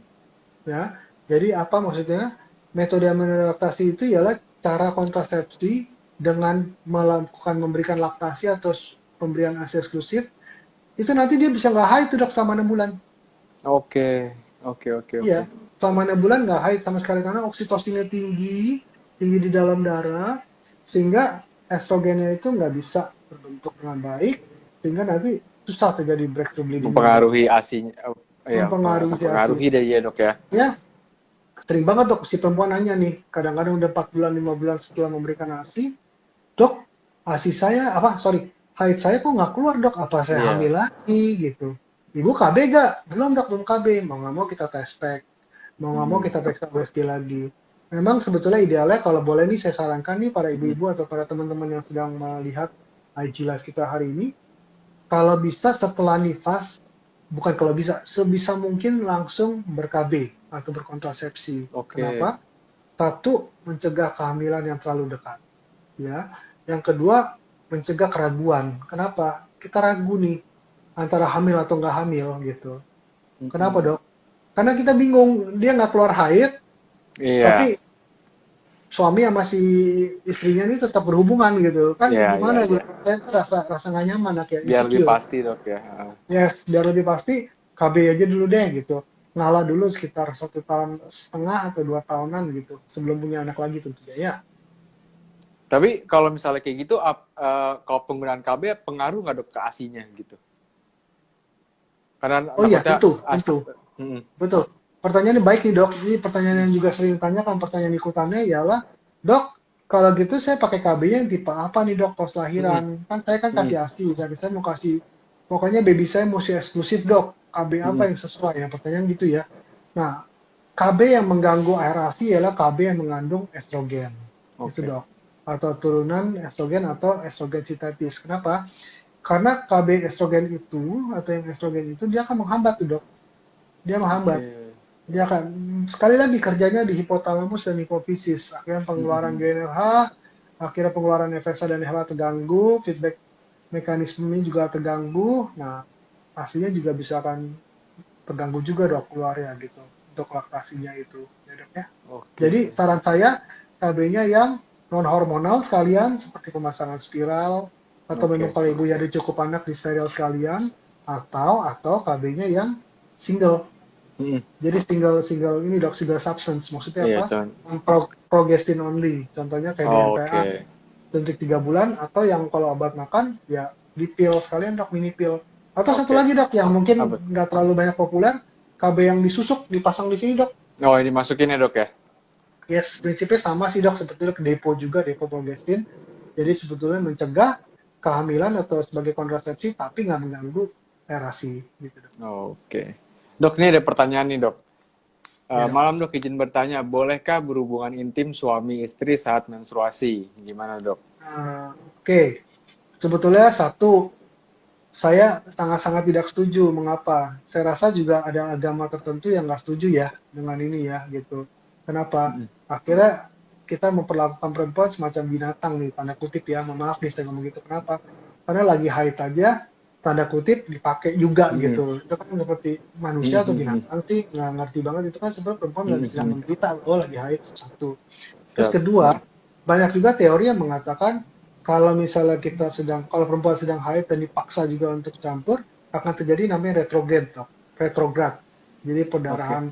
S2: ya. Jadi apa maksudnya? Metode amenore laktasi itu ialah cara kontrasepsi dengan melakukan memberikan laktasi atau pemberian ASI eksklusif, itu nanti dia bisa nggak haid tuh dok selama 6 bulan.
S1: Oke, oke, oke,
S2: Iya,
S1: oke.
S2: selama 6 bulan nggak haid sama sekali karena oksitosinnya tinggi, tinggi di dalam darah, sehingga estrogennya itu nggak bisa terbentuk dengan baik, sehingga nanti susah terjadi breakthrough bleedingnya dok.
S1: Mempengaruhi asinya, ya,
S2: Mempengaruhi si ASI.
S1: mempengaruhi deh ya dok ya.
S2: Ya, sering banget dok si perempuan nanya nih, kadang-kadang udah 4 bulan 5 bulan setelah memberikan ASI, dok ASI saya apa sorry haid saya kok nggak keluar dok, apa saya
S1: Iya.
S2: hamil lagi gitu. Ibu KB gak? Belum dok, belum KB. Mau nggak mau kita tes pack, mau nggak mau
S1: Hmm.
S2: kita periksa USG lagi. Memang sebetulnya idealnya kalau boleh nih saya sarankan nih para
S1: Hmm.
S2: ibu-ibu atau para teman-teman yang sedang melihat IG live kita hari ini, kalau bisa setelah nifas, bukan kalau bisa, sebisa mungkin langsung ber-KB atau berkontrasepsi.
S1: Oke.
S2: Kenapa? Satu, mencegah kehamilan yang terlalu dekat. Ya. Yang kedua, mencegah keraguan. Kenapa? Kita ragu nih antara hamil atau nggak hamil gitu. Kenapa
S1: Hmm.
S2: dok? Karena kita bingung, dia nggak keluar haid,
S1: Iya.
S2: tapi suami sama si istrinya ini tetap berhubungan gitu. Kan
S1: Iya, iya,
S2: gimana
S1: iya.
S2: gitu? Saya rasa nggak nyaman, kayak
S1: Biar lebih
S2: insecure.
S1: pasti dok ya.
S2: Ya, biar lebih pasti KB aja dulu deh gitu. Ngalah dulu sekitar 1,5 tahun atau 2 tahunan gitu sebelum punya anak lagi tentunya ya.
S1: Tapi kalau misalnya kayak gitu, kalau penggunaan KB pengaruh nggak dok ke ASI-nya gitu? Karena
S2: Oh iya,
S1: takutnya
S2: tentu,
S1: ASI.
S2: tentu.
S1: Hmm.
S2: Betul. Pertanyaannya baik nih dok. Ini pertanyaan yang juga sering ditanyakan, pertanyaan ikutannya ialah, dok, kalau gitu saya pakai KB-nya yang tipe apa nih dok pas
S1: Hmm.
S2: lahiran? Kan saya kan
S1: Hmm.
S2: kasih ASI, jadi saya mau kasih, pokoknya baby saya mesti eksklusif dok. KB apa
S1: Hmm.
S2: yang sesuai ya? Pertanyaan gitu ya. Nah, KB yang mengganggu air ASI ialah KB yang mengandung estrogen. Itu
S1: Oke.
S2: dok. Atau turunan estrogen atau estrogen sintetis. Kenapa? Karena KB estrogen itu atau yang estrogen itu dia akan menghambat tuh dok. Dia menghambat.
S1: Oke.
S2: Dia akan sekali lagi kerjanya di hipotalamus dan hipofisis. Akhirnya pengeluaran
S1: Hmm.
S2: GNRH, akhirnya pengeluaran FSH dan LH terganggu, feedback mekanismenya juga terganggu. Nah, hasilnya juga bisa akan terganggu juga dok keluarnya gitu untuk laktasinya itu. Ya, dok, ya.
S1: Oke.
S2: Jadi saran saya KB-nya yang non hormonal sekalian seperti pemasangan spiral atau memang
S1: Oke.
S2: kalau ibu ya ada cukup anak di steril sekalian atau KB-nya yang single.
S1: Hmm.
S2: Jadi single single ini dok single substance maksudnya
S1: Iya,
S2: apa?
S1: cuman.
S2: Progestin only. Contohnya kayak DMPA
S1: Oke.
S2: suntik 3 bulan atau yang kalau obat makan ya di pil sekalian dok mini pil. Atau satu
S1: Oke.
S2: lagi dok yang mungkin
S1: Apa?
S2: nggak terlalu banyak populer KB yang disusuk dipasang di sini dok.
S1: Oh, ini masukin ya dok ya?
S2: Yes, prinsipnya sama sih dok sebetulnya ke depo juga depo progestin. Jadi sebetulnya mencegah kehamilan atau sebagai kontrasepsi tapi nggak mengganggu erasi gitu dok.
S1: Oke. Dok, ini ada pertanyaan nih dok.
S2: Ya dok.
S1: Malam dok, izin bertanya, bolehkah berhubungan intim suami istri saat menstruasi? Gimana dok?
S2: Oke. Sebetulnya satu saya sangat-sangat tidak setuju. Mengapa? Saya rasa juga ada agama tertentu yang nggak setuju ya dengan ini ya gitu. Kenapa?
S1: Mm.
S2: Akhirnya kita memperlakukan perempuan semacam binatang nih, tanda kutip ya. Mohon maaf nih saya ngomong gitu. Kenapa? Karena lagi haid aja, tanda kutip dipakai juga
S1: Mm.
S2: gitu. Itu kan seperti manusia atau
S1: Mm.
S2: binatang sih nggak ngerti banget. Itu kan sebenarnya perempuan lagi sedang
S1: Mm.
S2: menderita. Oh lagi haid satu. Terus
S1: Siap.
S2: kedua, banyak juga teori yang mengatakan kalau misalnya kita sedang, kalau perempuan sedang haid dan dipaksa juga untuk campur, akan terjadi namanya retrograde, dok. Retrograd. Jadi
S1: Oke.
S2: perdarahan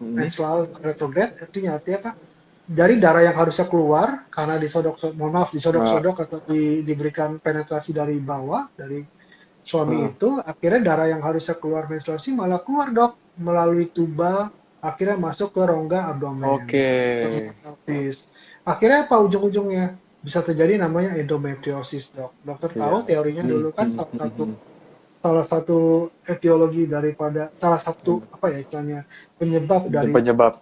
S1: Mm.
S2: menstrual retrograde, artinya apa? Dari darah yang harusnya keluar karena disodok, mohon maaf,
S1: Nah,
S2: disodok-sodok atau diberikan penetrasi dari bawah, dari suami
S1: uh,
S2: itu, akhirnya darah yang harusnya keluar menstruasi malah keluar, dok, melalui tuba, akhirnya masuk ke rongga abdomen.
S1: oke.
S2: Pelvis. Akhirnya apa ujung-ujungnya? Bisa terjadi namanya endometriosis, dok. Dokter tahu
S1: Siap.
S2: teorinya
S1: Mm.
S2: dulu kan
S1: Mm. Mm.
S2: salah satu etiologi daripada salah satu apa ya istilahnya penyebab
S1: Itu
S2: dari
S1: penyebab.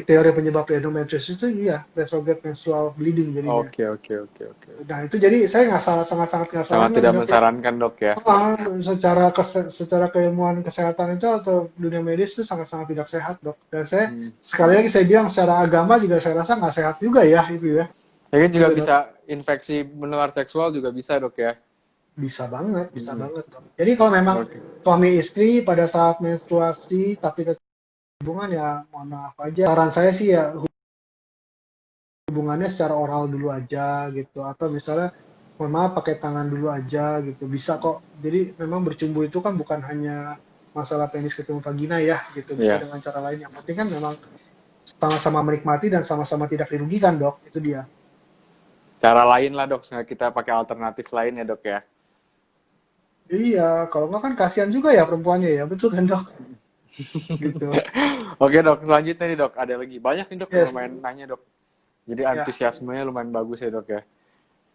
S2: teori penyebab endometriosis itu iya retrograde menstrual bleeding jadinya.
S1: Oke, oke, oke, oke.
S2: Nah itu jadi saya nggak salah sangat-sangat nggak
S1: Sangat
S2: sarankan
S1: tidak
S2: dok ya.
S1: mensarankan dok ya.
S2: Secara keilmuan kesehatan itu atau dunia medis itu sangat-sangat tidak sehat dok. Dan saya
S1: Hmm.
S2: sekali lagi saya bilang secara agama juga saya rasa nggak sehat juga ya itu ya.
S1: Ya kan juga
S2: Gitu dok.
S1: bisa infeksi menular seksual juga bisa dok ya.
S2: Bisa
S1: Hmm.
S2: banget dok. Jadi kalau memang
S1: Oke.
S2: suami istri pada saat menstruasi tapi hubungan ya mohon maaf aja. Saran saya sih ya hubungannya secara oral dulu aja gitu atau misalnya mohon maaf pakai tangan dulu aja gitu bisa kok. Jadi memang bercumbu itu kan bukan hanya masalah penis ketemu vagina ya gitu bisa
S1: Iya.
S2: dengan cara lain yang penting kan memang sama-sama menikmati dan sama-sama tidak dirugikan dok itu dia.
S1: Cara lain lah dok, kita pakai alternatif lain ya dok ya.
S2: Iya kalau nggak kan kasihan juga ya perempuannya ya betul kan dok. gitu.
S1: Oke dok, selanjutnya nih dok, ada lagi banyak nih dok yang
S2: Yes,
S1: lumayan nanya dok. Jadi
S2: ya,
S1: antusiasmenya lumayan bagus ya dok ya.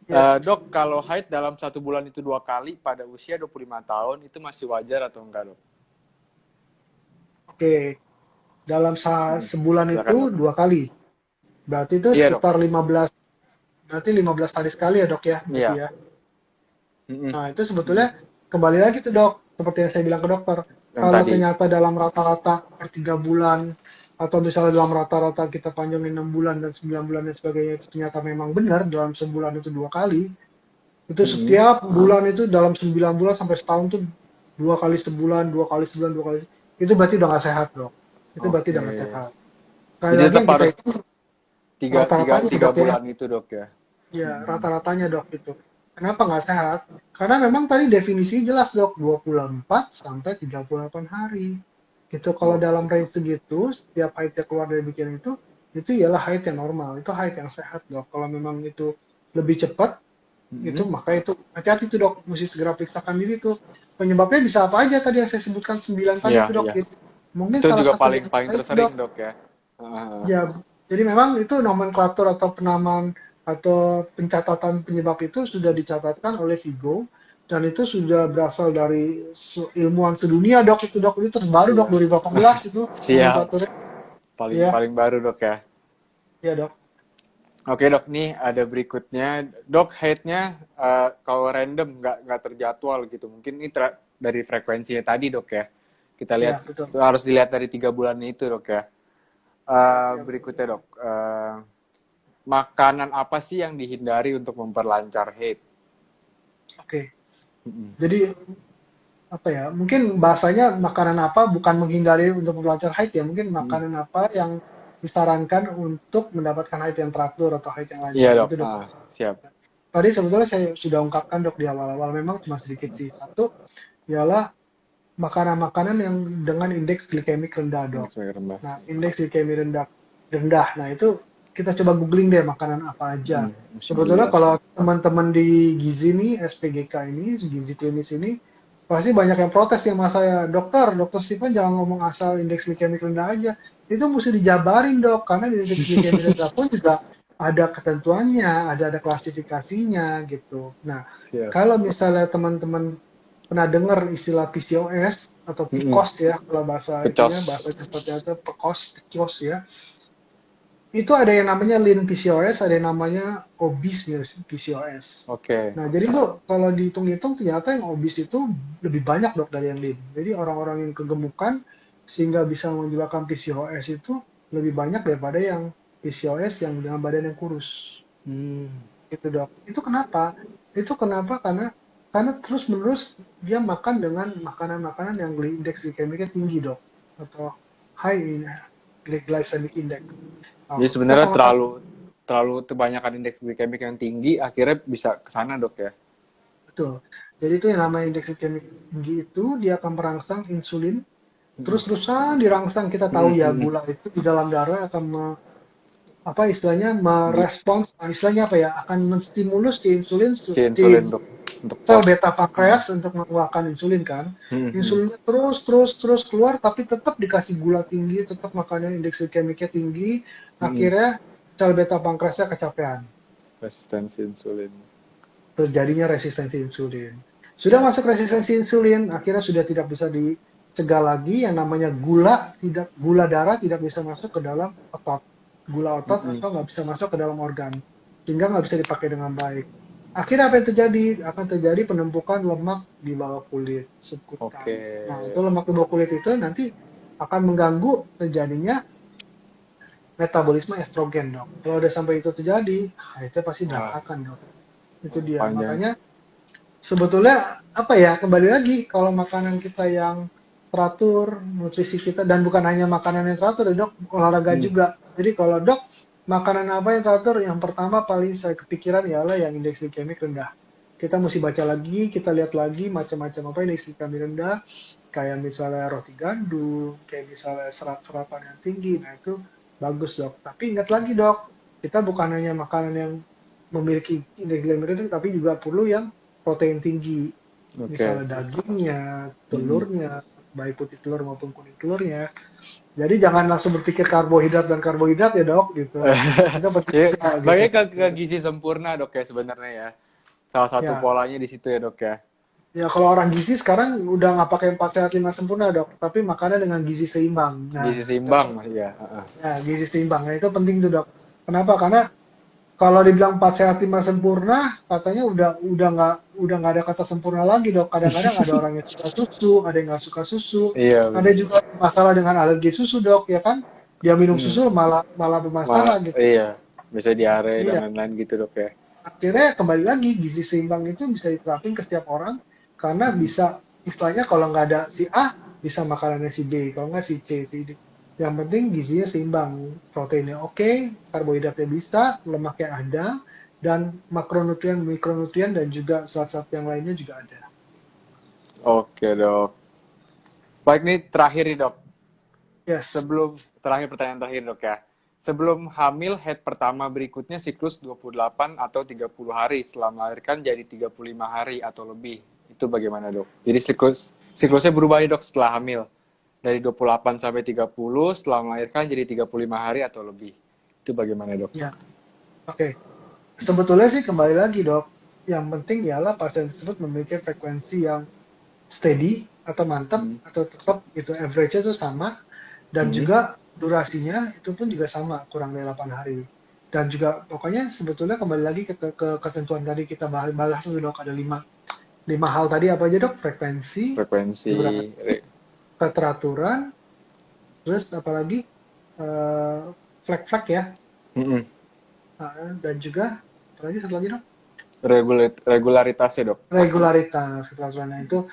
S2: yes.
S1: Dok, kalau haid dalam 1 bulan itu 2 kali pada usia 25 tahun itu masih wajar atau enggak dok?
S2: Oke, dalam sebulan
S1: Silakan
S2: itu
S1: dok.
S2: 2 kali. Berarti itu
S1: Iya dok.
S2: sekitar 15, berarti 15 hari sekali ya dok ya, berarti
S1: Iya.
S2: ya.
S1: Mm-mm.
S2: Nah, itu sebetulnya kembali lagi tuh dok, seperti yang saya bilang ke dokter.
S1: Yang
S2: Kalau
S1: tadi.
S2: ternyata dalam rata-rata per 3 bulan, atau misalnya dalam rata-rata kita panjangin 6 bulan dan 9 bulan dan sebagainya, itu ternyata memang benar dalam sebulan itu 2 kali, itu
S1: Mm-mm.
S2: setiap bulan itu dalam 9 bulan sampai setahun tuh 2 kali sebulan, 2 kali sebulan, 2 kali, itu berarti udah nggak sehat dok. Itu berarti udah
S1: Oke.
S2: nggak sehat. Sekali
S1: Jadi
S2: lagi
S1: tetap
S2: yang kita
S1: harus
S2: itu
S1: tiga, tiga,
S2: rata-ratanya
S1: tiga
S2: dok ya.
S1: bulan itu dok ya.
S2: Ya,
S1: Mm-mm.
S2: rata-ratanya dok itu. Kenapa nggak sehat? Karena memang tadi definisi jelas dok, 24 sampai 38 hari. Gitu, kalau dalam
S1: Oke.
S2: range segitu, setiap haid yang keluar dari bikinan itu ialah haid yang normal, itu haid yang sehat dok. Kalau memang itu lebih cepat, itu
S1: Mm-mm.
S2: maka itu hati-hati tuh dok, mesti segera periksakan diri tuh. Penyebabnya bisa apa aja tadi yang saya sebutkan 9 tadi
S1: Iya,
S2: itu dok.
S1: iya.
S2: Gitu. Mungkin
S1: Itu
S2: salah
S1: juga
S2: satu di
S1: paling
S2: antara
S1: paling
S2: itu dok.
S1: tersering dok ya.
S2: Ya, jadi memang itu nomenklatur atau penamaan atau pencatatan penyebab itu sudah dicatatkan oleh Vigo dan itu sudah berasal dari ilmuwan sedunia dok, itu dok, itu terbaru dok,
S1: Siap.
S2: 2018 itu
S1: Siap.
S2: nomenklaturnya.
S1: Paling
S2: Iya,
S1: paling baru dok ya.
S2: iya dok.
S1: Oke dok, nih ada berikutnya. Dok, haidnya kalau random, nggak terjadwal gitu. Mungkin ini dari frekuensinya tadi dok ya. Kita lihat,
S2: Iya, betul.
S1: harus dilihat dari 3 bulan itu dok ya.
S2: Iya, betul.
S1: Berikutnya dok, makanan apa sih yang dihindari untuk memperlancar haid?
S2: Oke.
S1: Mm-mm.
S2: Jadi apa ya? Mungkin bahasanya makanan apa bukan menghindari untuk memperlancar haid ya. Mungkin
S1: Mm-mm.
S2: makanan apa yang disarankan untuk mendapatkan haid yang teratur atau haid yang
S1: Iya
S2: lancar.
S1: dok,
S2: Itu dok.
S1: siap.
S2: Tadi sebetulnya saya sudah ungkapkan dok di awal-awal, memang cuma sedikit sih. Satu ialah makanan-makanan yang dengan indeks glikemik rendah
S1: Ini
S2: dok.
S1: sebagai rendah.
S2: Nah, indeks glikemik rendah rendah. Nah, itu kita coba googling deh makanan apa aja.
S1: Masih
S2: Sebetulnya
S1: gula.
S2: kalau teman-teman di gizi nih, SPGK ini, gizi klinis ini, pasti banyak yang protes ya mas saya, dokter Stephen jangan ngomong asal indeks glikemik rendah aja. Itu mesti dijabarin dok, karena di indeks glikemik rendah pun juga ada ketentuannya, ada klasifikasinya gitu. Nah,
S1: Siap.
S2: kalau misalnya teman-teman pernah dengar istilah PCOS atau
S1: Mm-mm.
S2: PCOS ya, kalau bahasa itunya,
S1: Pecos.
S2: bahasa cepatnya itu PCOS ya. Itu ada yang namanya lean PCOS, ada yang namanya obese PCOS.
S1: Oke.
S2: Nah, jadi tuh kalau dihitung-hitung ternyata yang obese itu lebih banyak dok dari yang lean. Jadi orang-orang yang kegemukan sehingga bisa menyebabkan PCOS itu lebih banyak daripada yang PCOS yang dengan badan yang kurus.
S1: Hmm.
S2: Gitu dok. Itu kenapa? Itu kenapa? Karena terus-menerus dia makan dengan makanan-makanan yang indeks glikemiknya tinggi dok, atau high in glycemic index.
S1: Jadi
S2: Oh, kita
S1: sebenarnya
S2: sama-sama
S1: terlalu terlalu kebanyakan indeks glikemik yang tinggi, akhirnya bisa ke sana dok ya.
S2: betul. Jadi itu yang namanya indeks glikemik tinggi itu dia akan merangsang insulin,
S1: Mm-mm.
S2: terus-terusan dirangsang, kita tahu
S1: Mm-mm,
S2: ya
S1: mm-mm.
S2: gula itu di dalam darah akan apa istilahnya merespons, istilahnya apa ya, akan menstimulus di insulin,
S1: Si
S2: di
S1: insulin untuk
S2: sel
S1: pot.
S2: beta pankreas untuk mengeluarkan insulin kan.
S1: Mm-mm.
S2: Insulinnya terus keluar tapi tetap dikasih gula tinggi, tetap makannya indeks glikemiknya tinggi,
S1: Mm-mm.
S2: akhirnya sel beta pankreasnya kecapean.
S1: Resistensi insulin.
S2: Terjadinya resistensi insulin. Sudah masuk resistensi insulin, akhirnya sudah tidak bisa dicegah lagi yang namanya gula darah tidak bisa masuk ke dalam otot. Gula otot
S1: Mm-mm.
S2: atau nggak bisa masuk ke dalam organ. Sehingga nggak bisa dipakai dengan baik. Akhirnya apa yang terjadi? Akan terjadi penumpukan lemak di bawah kulit, subkutan.
S1: Oke.
S2: Nah, itu lemak di bawah kulit itu nanti akan mengganggu terjadinya metabolisme estrogen, dok. Kalau udah sampai itu terjadi, itu pasti
S1: Wah,
S2: berantakan, dok. Itu dia.
S1: panjang.
S2: Makanya sebetulnya apa ya, kembali lagi kalau makanan kita yang teratur, nutrisi kita, dan bukan hanya makanan yang teratur ya dok, olahraga
S1: Hmm.
S2: juga. Jadi kalau dok, makanan apa yang teratur, yang pertama paling saya kepikiran ialah yang indeks glikemik rendah. Kita mesti baca lagi, kita lihat lagi macam-macam apa indeks glikemik rendah, kayak misalnya roti gandum, kayak misalnya serat-seratan yang tinggi, nah itu bagus dok. Tapi ingat lagi dok, kita bukan hanya makanan yang memiliki indeks glikemik rendah, tapi juga perlu yang protein tinggi,
S1: Oke.
S2: misalnya dagingnya,
S1: Mm-mm.
S2: telurnya, baik putih telur maupun kuning telurnya. Jadi jangan langsung berpikir karbohidrat dan karbohidrat ya dok gitu. Kita
S1: Ya,
S2: berpikir gitu.
S1: balik ke gizi sempurna dok ya sebenarnya ya. Salah satu
S2: Ya,
S1: polanya di situ ya dok ya.
S2: ya kalau orang gizi sekarang udah nggak pakai 4 sehat 5 sempurna dok, tapi makannya dengan gizi seimbang. Nah,
S1: Gizi seimbang ya.
S2: ya gizi seimbang. Nah itu penting tuh dok. Kenapa? Karena kalau dibilang 4 sehat 5 sempurna, katanya udah nggak ada kata sempurna lagi dok. Kadang-kadang ada orang yang suka susu, ada yang nggak suka susu,
S1: Iya
S2: ada
S1: benar.
S2: juga masalah dengan alergi susu dok, ya kan? Dia minum
S1: Hmm.
S2: susu malah malah
S1: Malah
S2: bermasalah gitu.
S1: iya bisa diare dan
S2: Iya,
S1: lain-lain gitu dok ya.
S2: akhirnya kembali lagi gizi seimbang itu bisa diterapin ke setiap orang karena
S1: Mm-mm.
S2: bisa istilahnya kalau nggak ada si A bisa makanannya si B, kalau nggak si C, si D. Yang penting gizinya seimbang, proteinnya oke, karbohidratnya bisa, lemaknya ada, dan makronutrien, mikronutrien dan juga zat-zat yang lainnya juga ada.
S1: Oke dok. Baik nih terakhir nih dok.
S2: Yes,
S1: Terakhir pertanyaan terakhir dok ya. Sebelum hamil head pertama berikutnya siklus 28 atau 30 hari, setelah melahirkan jadi 35 hari atau lebih. Itu bagaimana dok? Jadi siklusnya berubah nih dok setelah hamil. Dari 28 sampai 30, setelah melahirkan jadi 35 hari atau lebih. Itu bagaimana dok?
S2: ya, oke. Sebetulnya sih kembali lagi dok, yang penting ialah pasien tersebut memiliki frekuensi yang steady atau mantap
S1: Hmm.
S2: atau tetap gitu average-nya itu sama dan
S1: Hmm.
S2: juga durasinya itu pun juga sama kurang dari 8 hari dan juga pokoknya sebetulnya kembali lagi ke ketentuan tadi kita bahas dulu dok ada lima hal tadi apa aja dok frekuensi
S1: Frekuensi.
S2: durasi keteraturan terus apalagi eh, flag ya.
S1: Mm-mm.
S2: Dan juga apalagi satu lagi dok
S1: Regularitasnya dok.
S2: regularitas keteraturannya itu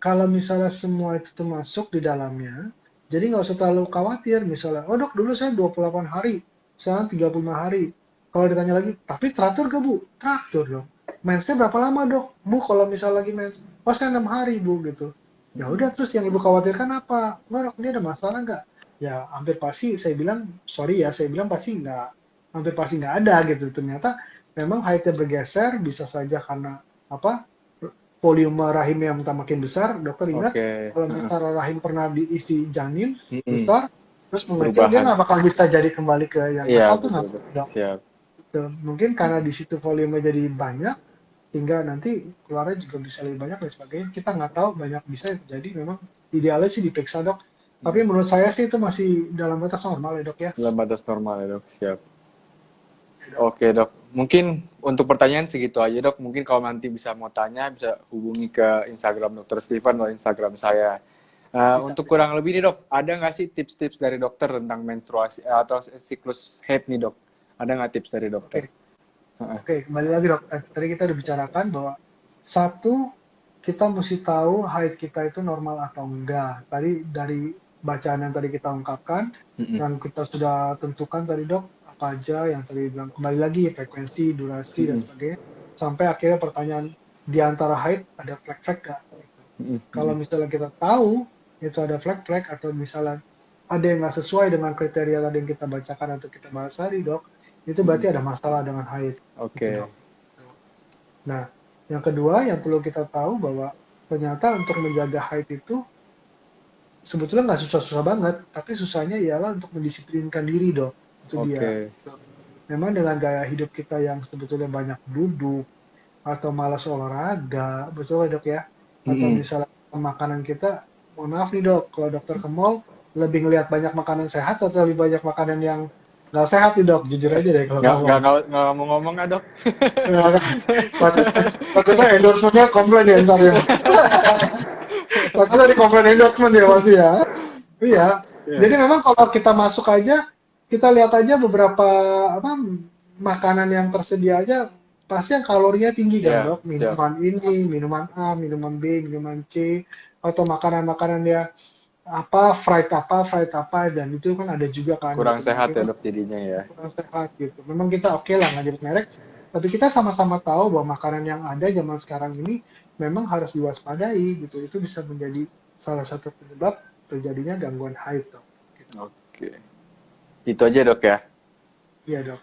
S2: kalau misalnya semua itu termasuk di dalamnya jadi nggak usah terlalu khawatir misalnya oh dok dulu saya 28 hari sekarang 35 hari kalau ditanya lagi tapi teratur gak bu teratur dong mensnya berapa lama dok bu kalau misalnya lagi mens oh saya 6 hari bu gitu ya
S1: Mm-mm.
S2: udah terus yang ibu khawatirkan apa nggak dok ini ada masalah nggak ya hampir pasti saya bilang sorry ya saya bilang pasti nggak hampir pasti nggak ada gitu ternyata memang height-nya bergeser bisa saja karena apa volume rahim yang makin besar. Dokter ingat
S1: Oke.
S2: kalau misalnya rahim pernah diisi janin
S1: Mm-mm.
S2: besar, terus mengecil dia
S1: Perubahan.
S2: nggak bakal bisa jadi kembali ke yang
S1: Iya
S2: asal tuh
S1: betul
S2: nggak
S1: dok.
S2: dok.
S1: Siap.
S2: Gitu. Mungkin karena
S1: Mm-mm.
S2: di situ volume jadi banyak sehingga nanti keluarnya juga bisa lebih banyak dan sebagainya. Kita nggak tahu banyak bisa jadi memang idealnya sih diperiksa dok. Tapi
S1: Mm.
S2: menurut saya sih itu masih dalam batas normal ya dok ya.
S1: Dalam batas normal ya dok. Siap.
S2: Ya, dok.
S1: Oke dok, mungkin untuk pertanyaan segitu aja dok. Mungkin kalau nanti bisa mau tanya, bisa hubungi ke Instagram Dokter Steven atau Instagram saya.
S2: Bisa,
S1: Untuk
S2: bisa.
S1: kurang lebih nih dok, ada nggak sih tips-tips dari dokter tentang menstruasi atau siklus head nih dok? Ada nggak tips dari dokter?
S2: Oke. Oke, kembali lagi dok. Tadi kita udah bicarakan bahwa satu, kita mesti tahu haid kita itu normal atau enggak. Tadi dari bacaan yang tadi kita ungkapkan,
S1: Mm-mm.
S2: yang kita sudah tentukan tadi dok, apa aja yang tadi bilang kembali lagi frekuensi, durasi dan
S1: Mm-mm.
S2: sebagainya. Sampai akhirnya pertanyaan di antara haid ada flek-flek nggak? Gitu.
S1: Mm-mm.
S2: Kalau misalnya kita tahu itu ada flek-flek atau misalnya ada yang nggak sesuai dengan kriteria tadi yang kita bacakan atau kita bahas tadi dok, itu
S1: Mm-mm.
S2: berarti ada masalah dengan haid. Gitu
S1: Oke.
S2: dok. Nah, yang kedua yang perlu kita tahu bahwa ternyata untuk menjaga haid itu sebetulnya nggak susah-susah banget, tapi susahnya ialah untuk mendisiplinkan diri dok. Itu dia.
S1: Oke.
S2: Memang dengan gaya hidup kita yang sebetulnya banyak duduk atau malas olahraga, betul ya dok ya? Atau
S1: Mm-mm.
S2: misalnya makanan kita, mohon maaf nih dok, kalau dokter ke mall lebih ngelihat banyak makanan sehat atau lebih banyak makanan yang nggak sehat nih dok, jujur aja deh kalau ngomong.
S1: Nggak ngomong-ngomong nggak dok?
S2: Ya, takutnya endorsementnya komplain ya ntar ya. Takutnya di komplain endorsement ya pasti ya. Iya.
S1: Iya.
S2: Jadi memang kalau kita masuk aja, kita lihat aja beberapa apa makanan yang tersedia aja pasti yang kalorinya tinggi kan
S1: Iya,
S2: dok.
S1: siap.
S2: Minuman ini, minuman A, minuman B, minuman C, atau makanan-makanan ya fried apa, dan itu kan ada juga kan
S1: Kurang
S2: gitu.
S1: sehat
S2: Mungkin
S1: ya
S2: kan
S1: dok jadinya ya.
S2: kurang sehat gitu. Memang kita oke lah nggak nyebut merek, tapi kita sama-sama tahu bahwa makanan yang ada zaman sekarang ini memang harus diwaspadai gitu. Itu bisa menjadi salah satu penyebab terjadinya gangguan haid dok. Gitu.
S1: Oke. Itu aja dok ya.
S2: Iya dok.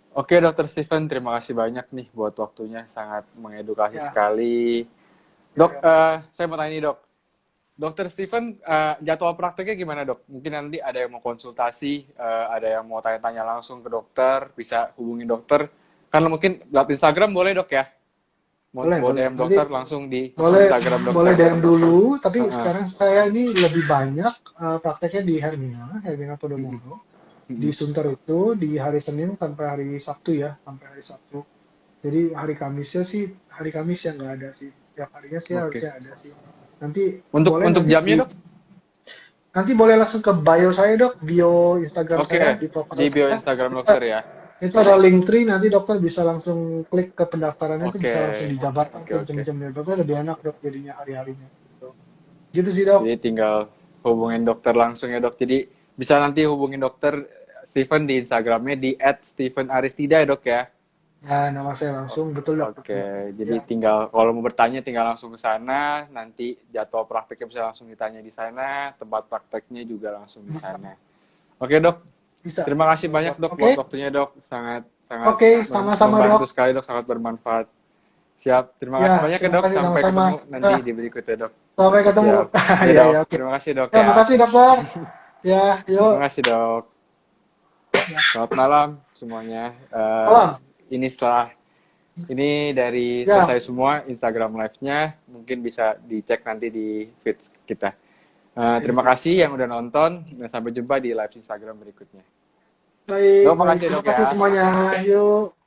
S1: Oke, Dokter Steven, terima kasih banyak nih buat waktunya, sangat mengedukasi
S2: Ya,
S1: sekali.
S2: ya
S1: Dok,
S2: dok.
S1: saya mau tanya nih dok, Dokter Steven, jadwal prakteknya gimana dok? Mungkin nanti ada yang mau konsultasi, ada yang mau tanya-tanya langsung ke dokter, bisa hubungi dokter. Kan mungkin lewat Instagram boleh dok ya? Mau
S2: Boleh, boleh.
S1: DM
S2: Nanti
S1: dokter langsung di
S2: boleh
S1: Instagram
S2: boleh
S1: dokter.
S2: DM dulu, tapi
S1: Heeh.
S2: sekarang saya ini lebih banyak prakteknya di Hermina
S1: Mm-mm.
S2: Podomoro. Di
S1: Mm-mm.
S2: Sunter itu di hari Senin sampai hari Sabtu ya, sampai hari Sabtu. Jadi hari Kamisnya sih, hari Kamis yang nggak ada sih. Tiap harinya sih
S1: Oke.
S2: harusnya ada sih. Nanti
S1: Untuk
S2: boleh
S1: jamnya dok?
S2: nanti boleh langsung ke bio saya dok, bio Instagram
S1: Oke,
S2: saya di
S1: di
S2: profile
S1: bio
S2: saya.
S1: Instagram
S2: Itu,
S1: dokter ya.
S2: itu ada link tree, nanti dokter bisa langsung klik ke pendaftarannya itu
S1: Oke,
S2: bisa langsung dijabarkan
S1: oke,
S2: ke
S1: oke.
S2: jam-jamnya. Dokter lebih enak dok jadinya hari-harinya. Gitu. Gitu sih dok.
S1: Jadi tinggal hubungin dokter langsung ya dok. Jadi bisa nanti hubungin dokter Steven di Instagramnya di @stevenaristida ya dok ya.
S2: Ya nama saya langsung, betul dok, betul.
S1: Oke, jadi
S2: Ya,
S1: tinggal kalau mau bertanya tinggal langsung ke sana. Nanti jadwal prakteknya bisa langsung ditanya di sana. Tempat prakteknya juga langsung di sana. Oke dok,
S2: bisa.
S1: terima kasih banyak dok
S2: Oke,
S1: buat waktunya dok. Sangat sangat
S2: oke, sama-sama dok.
S1: membantu sekali dok, sangat bermanfaat. Siap, terima kasih
S2: Ya,
S1: banyak ya
S2: terima
S1: dok.
S2: kasih
S1: Sampai
S2: sama-sama.
S1: ketemu nanti
S2: Ya,
S1: di berikutnya dok.
S2: sampai ketemu.
S1: Siap. Ya
S2: Ya,
S1: dok,
S2: ya, oke.
S1: terima kasih dok
S2: Ya,
S1: ya.
S2: makasih dokter. Ya,
S1: Terima
S2: yuk.
S1: kasih dok.
S2: Ya,
S1: Selamat malam semuanya.
S2: salam.
S1: Ini dari
S2: Ya,
S1: selesai semua Instagram live-nya. Mungkin bisa dicek nanti di feed kita. Terima
S2: oke.
S1: kasih yang udah nonton. Dan sampai jumpa di live Instagram berikutnya.
S2: Baik,
S1: Dok,
S2: baik.
S1: makasih
S2: Terima
S1: dok
S2: kasih
S1: ya.
S2: semuanya. Yuk.